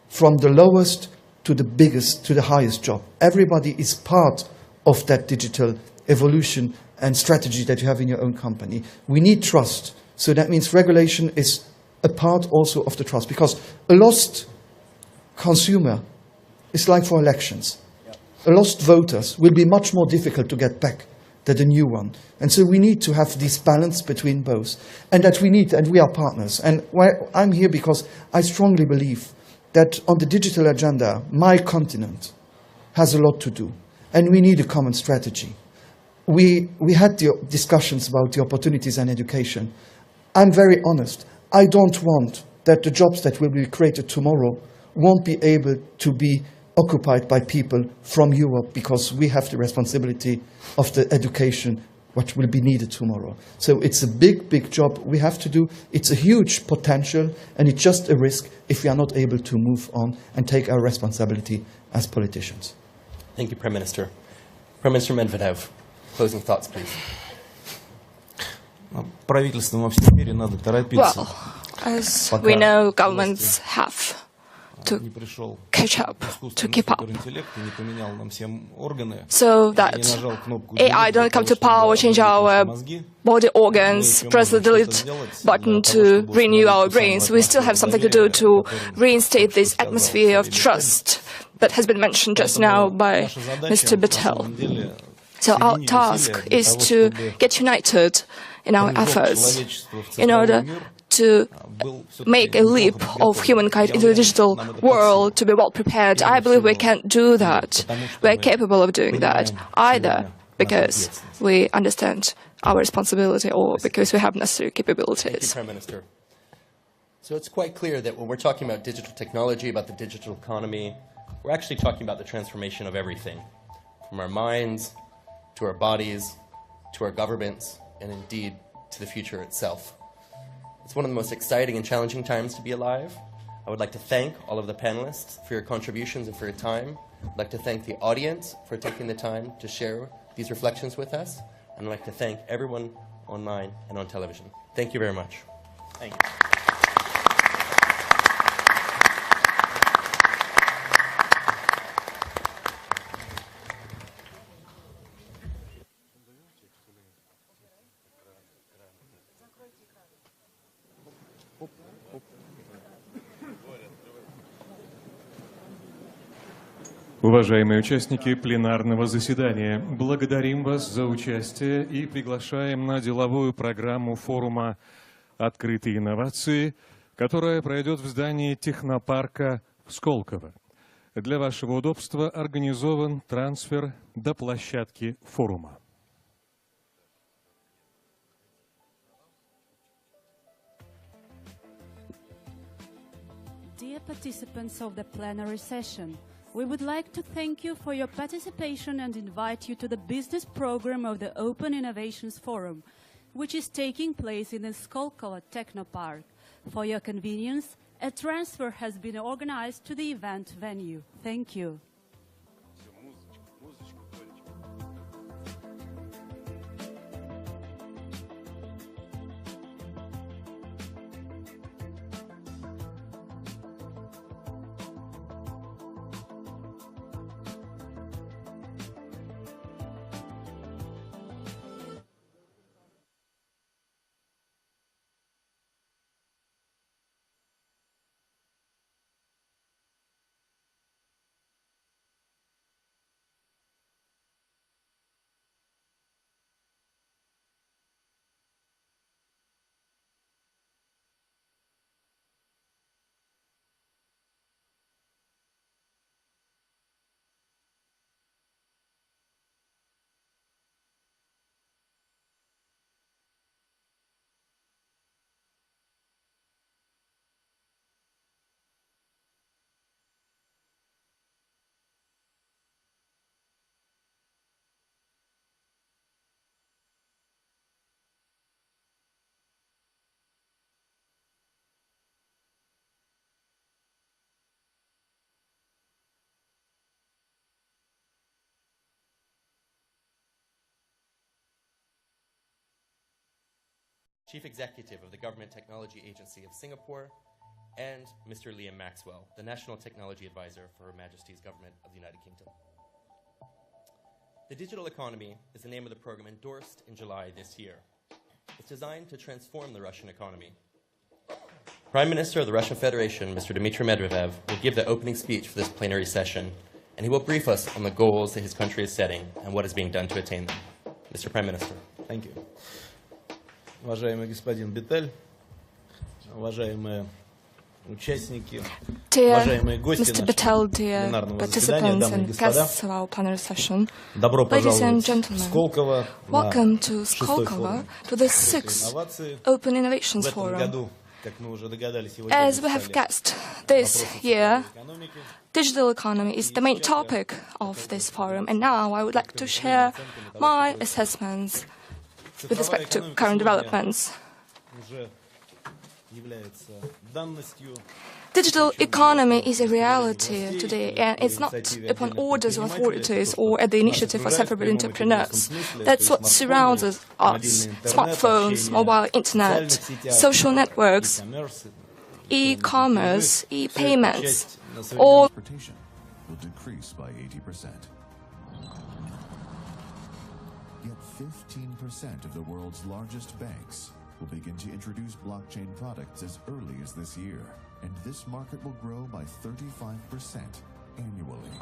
from the lowest to the biggest, to the highest job. Everybody is part of that digital evolution and strategy that you have in your own company. We need trust. So that means regulation is a part also of the trust, because a lost consumer is like for elections. A lost voters will be much more difficult to get back than a new one. And so we need to have this balance between both. And that we need, and we are partners. And I'm here because I strongly believe that on the digital agenda, my continent has a lot to do. And we need a common strategy. We had the discussions about the opportunities and education. I'm very honest. I don't want that the jobs that will be created tomorrow won't be able to be occupied by people from Europe, because we have the responsibility of the education what will be needed tomorrow. So it's a big, big job we have to do. It's a huge potential, and it's just a risk if we are not able to move on and take our responsibility as politicians. Thank you, Prime Minister. Prime Minister Medvedev, closing thoughts, please. Well, as we know, governments have to catch up, to keep up, so that AI don't come to power, change our body organs, press the delete button to renew our brains. We still have something to do to reinstate this atmosphere of trust that has been mentioned just now by Mr. Bettel. So our task is to get united in our efforts in order to make a leap of humankind into the digital world, to be well prepared. I believe we can do that. We're capable of doing that, either because we understand our responsibility or because we have necessary capabilities. Thank you, Prime Minister. So it's quite clear that when we're talking about digital technology, about the digital economy, we're actually talking about the transformation of everything, from our minds to our bodies, to our governments, and indeed to the future itself. It's one of the most exciting and challenging times to be alive. I would like to thank all of the panelists for your contributions and for your time. I'd like to thank the audience for taking the time to share these reflections with us. And I'd like to thank everyone online and on television. Thank you very much. Thank you. Уважаемые участники пленарного заседания, благодарим вас за участие и приглашаем на деловую программу форума «Открытые инновации», которая пройдет в здании технопарка в Сколково. Для вашего удобства организован трансфер до площадки форума. Dear participants of the plenary session, we would like to thank you for your participation and invite you to the business program of the Open Innovations Forum, which is taking place in the Skolkovo Technopark. For your convenience, a transfer has been organized to the event venue. Thank you. Chief Executive of the Government Technology Agency of Singapore, and Mr. Liam Maxwell, the National Technology Advisor for Her Majesty's Government of the United Kingdom. The Digital Economy is the name of the program endorsed in July this year. It's designed to transform the Russian economy. Prime Minister of the Russian Federation, Mr. Dmitry Medvedev, will give the opening speech for this plenary session, and he will brief us on the goals that his country is setting and what is being done to attain them. Mr. Prime Minister. Thank you. Уважаемый господин Бетель, уважаемые участники, уважаемые гости нашего пленарного заседания, дамы и господа, добро пожаловать в Сколково на 6-й форум инноваций. Open Innovations В этом году, как мы уже догадались, As we have guessed, this year, digital economy is the main topic of this forum, and now I would like to share my assessments with respect to current developments. Digital economy is a reality today, and it's not upon orders of authorities or at the initiative of several entrepreneurs. That's what surrounds us. Smartphones, mobile internet, social networks, e-commerce, e-payments, all will decrease by 80%. Yet 15% of the world's largest banks will begin to introduce blockchain products as early as this year, and this market will grow by 35% annually.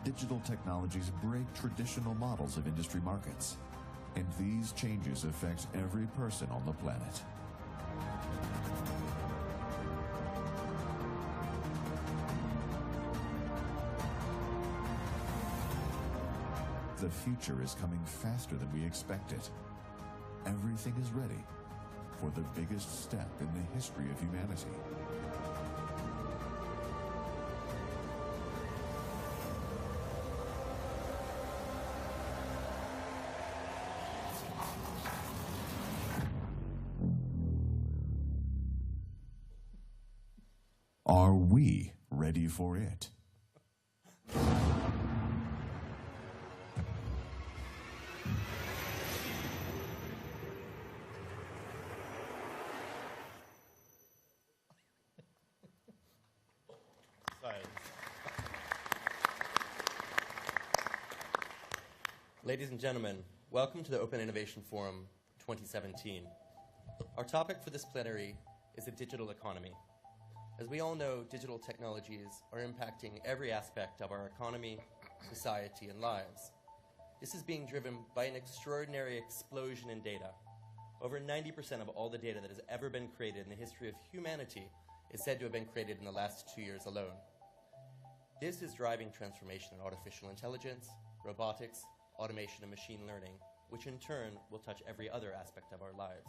Digital technologies break traditional models of industry markets, and these changes affect every person on the planet. The future is coming faster than we expected. Everything is ready for the biggest step in the history of humanity. Are we ready for it? Ladies and gentlemen, welcome to the Open Innovation Forum 2017. Our topic for this plenary is the digital economy. As we all know, digital technologies are impacting every aspect of our economy, society, and lives. This is being driven by an extraordinary explosion in data. Over 90% of all the data that has ever been created in the history of humanity is said to have been created in the last 2 years alone. This is driving transformation in artificial intelligence, robotics, automation, and machine learning, which in turn will touch every other aspect of our lives.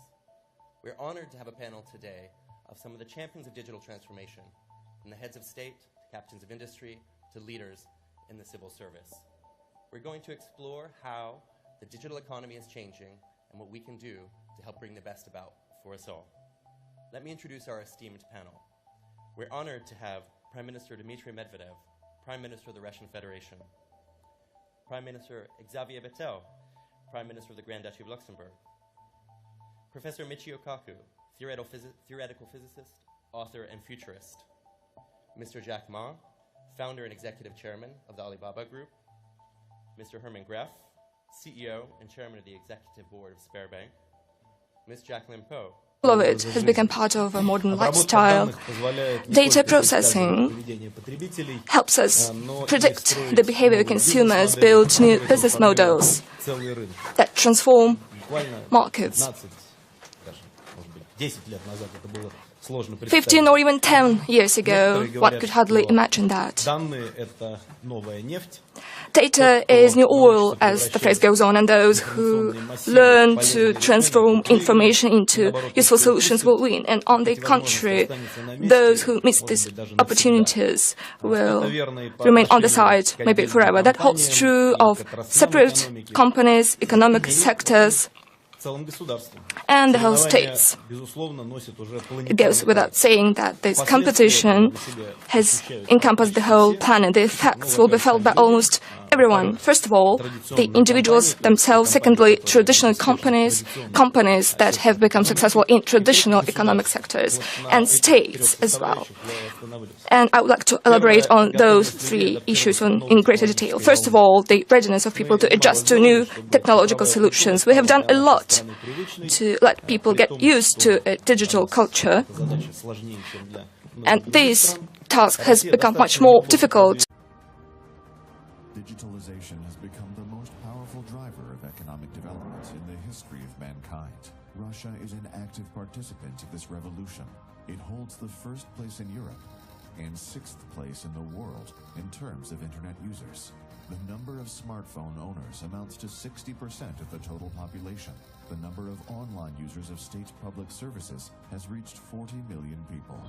We're honored to have a panel today of some of the champions of digital transformation, from the heads of state to captains of industry to leaders in the civil service. We're going to explore how the digital economy is changing and what we can do to help bring the best about for us all. Let me introduce our esteemed panel. We're honored to have Prime Minister Dmitry Medvedev, Prime Minister of the Russian Federation, Prime Minister Xavier Bettel, Prime Minister of the Grand Duchy of Luxembourg, Professor Michio Kaku, theoretical physicist, author, and futurist, Mr. Jack Ma, founder and executive chairman of the Alibaba Group, Mr. Herman Greff, CEO and chairman of the executive board of Sberbank, Ms. Jacqueline Poe. All of it has become part of a modern lifestyle. Data processing helps us predict the behavior of consumers, build new business models that transform markets. 15 or even 10 years ago, one could hardly imagine that. Data is new oil, as the phrase goes on, and those who learn to transform information into useful solutions will win. And on the contrary, those who miss these opportunities will remain on the side, maybe forever. That holds true of separate companies, economic sectors, and the whole states. It goes without saying that this competition has encompassed the whole planet. The effects will be felt by almost everyone. First of all, the individuals themselves. Secondly, traditional companies that have become successful in traditional economic sectors, and states as well. And I would like to elaborate on those three issues in greater detail. First of all, the readiness of people to adjust to new technological solutions. We have done a lot to let people get used to a digital culture, and this task has become much more difficult. Digitalization has become the most powerful driver of economic development in the history of mankind. Russia is an active participant in this revolution. It holds the first place in Europe and 6th place in the world in terms of internet users. The number of smartphone owners amounts to 60% of the total population. The number of online users of state public services has reached 40 million people.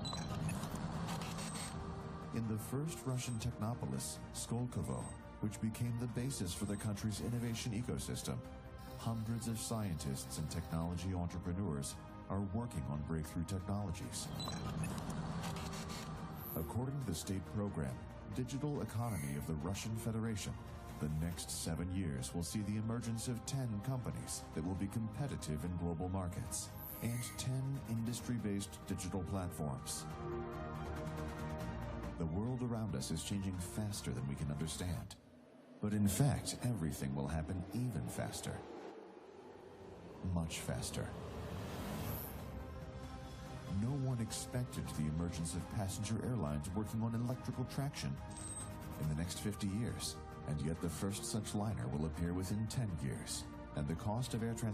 In the first Russian technopolis, Skolkovo, which became the basis for the country's innovation ecosystem, hundreds of scientists and technology entrepreneurs are working on breakthrough technologies. According to the state program, Digital Economy of the Russian Federation, the next 7 years will see the emergence of 10 companies that will be competitive in global markets and 10 industry-based digital platforms. The world around us is changing faster than we can understand. But in fact, everything will happen even faster. Much faster. No one expected the emergence of passenger airlines working on electrical traction in the next 50 years. And yet the first such liner will appear within 10 years. And the cost of air transport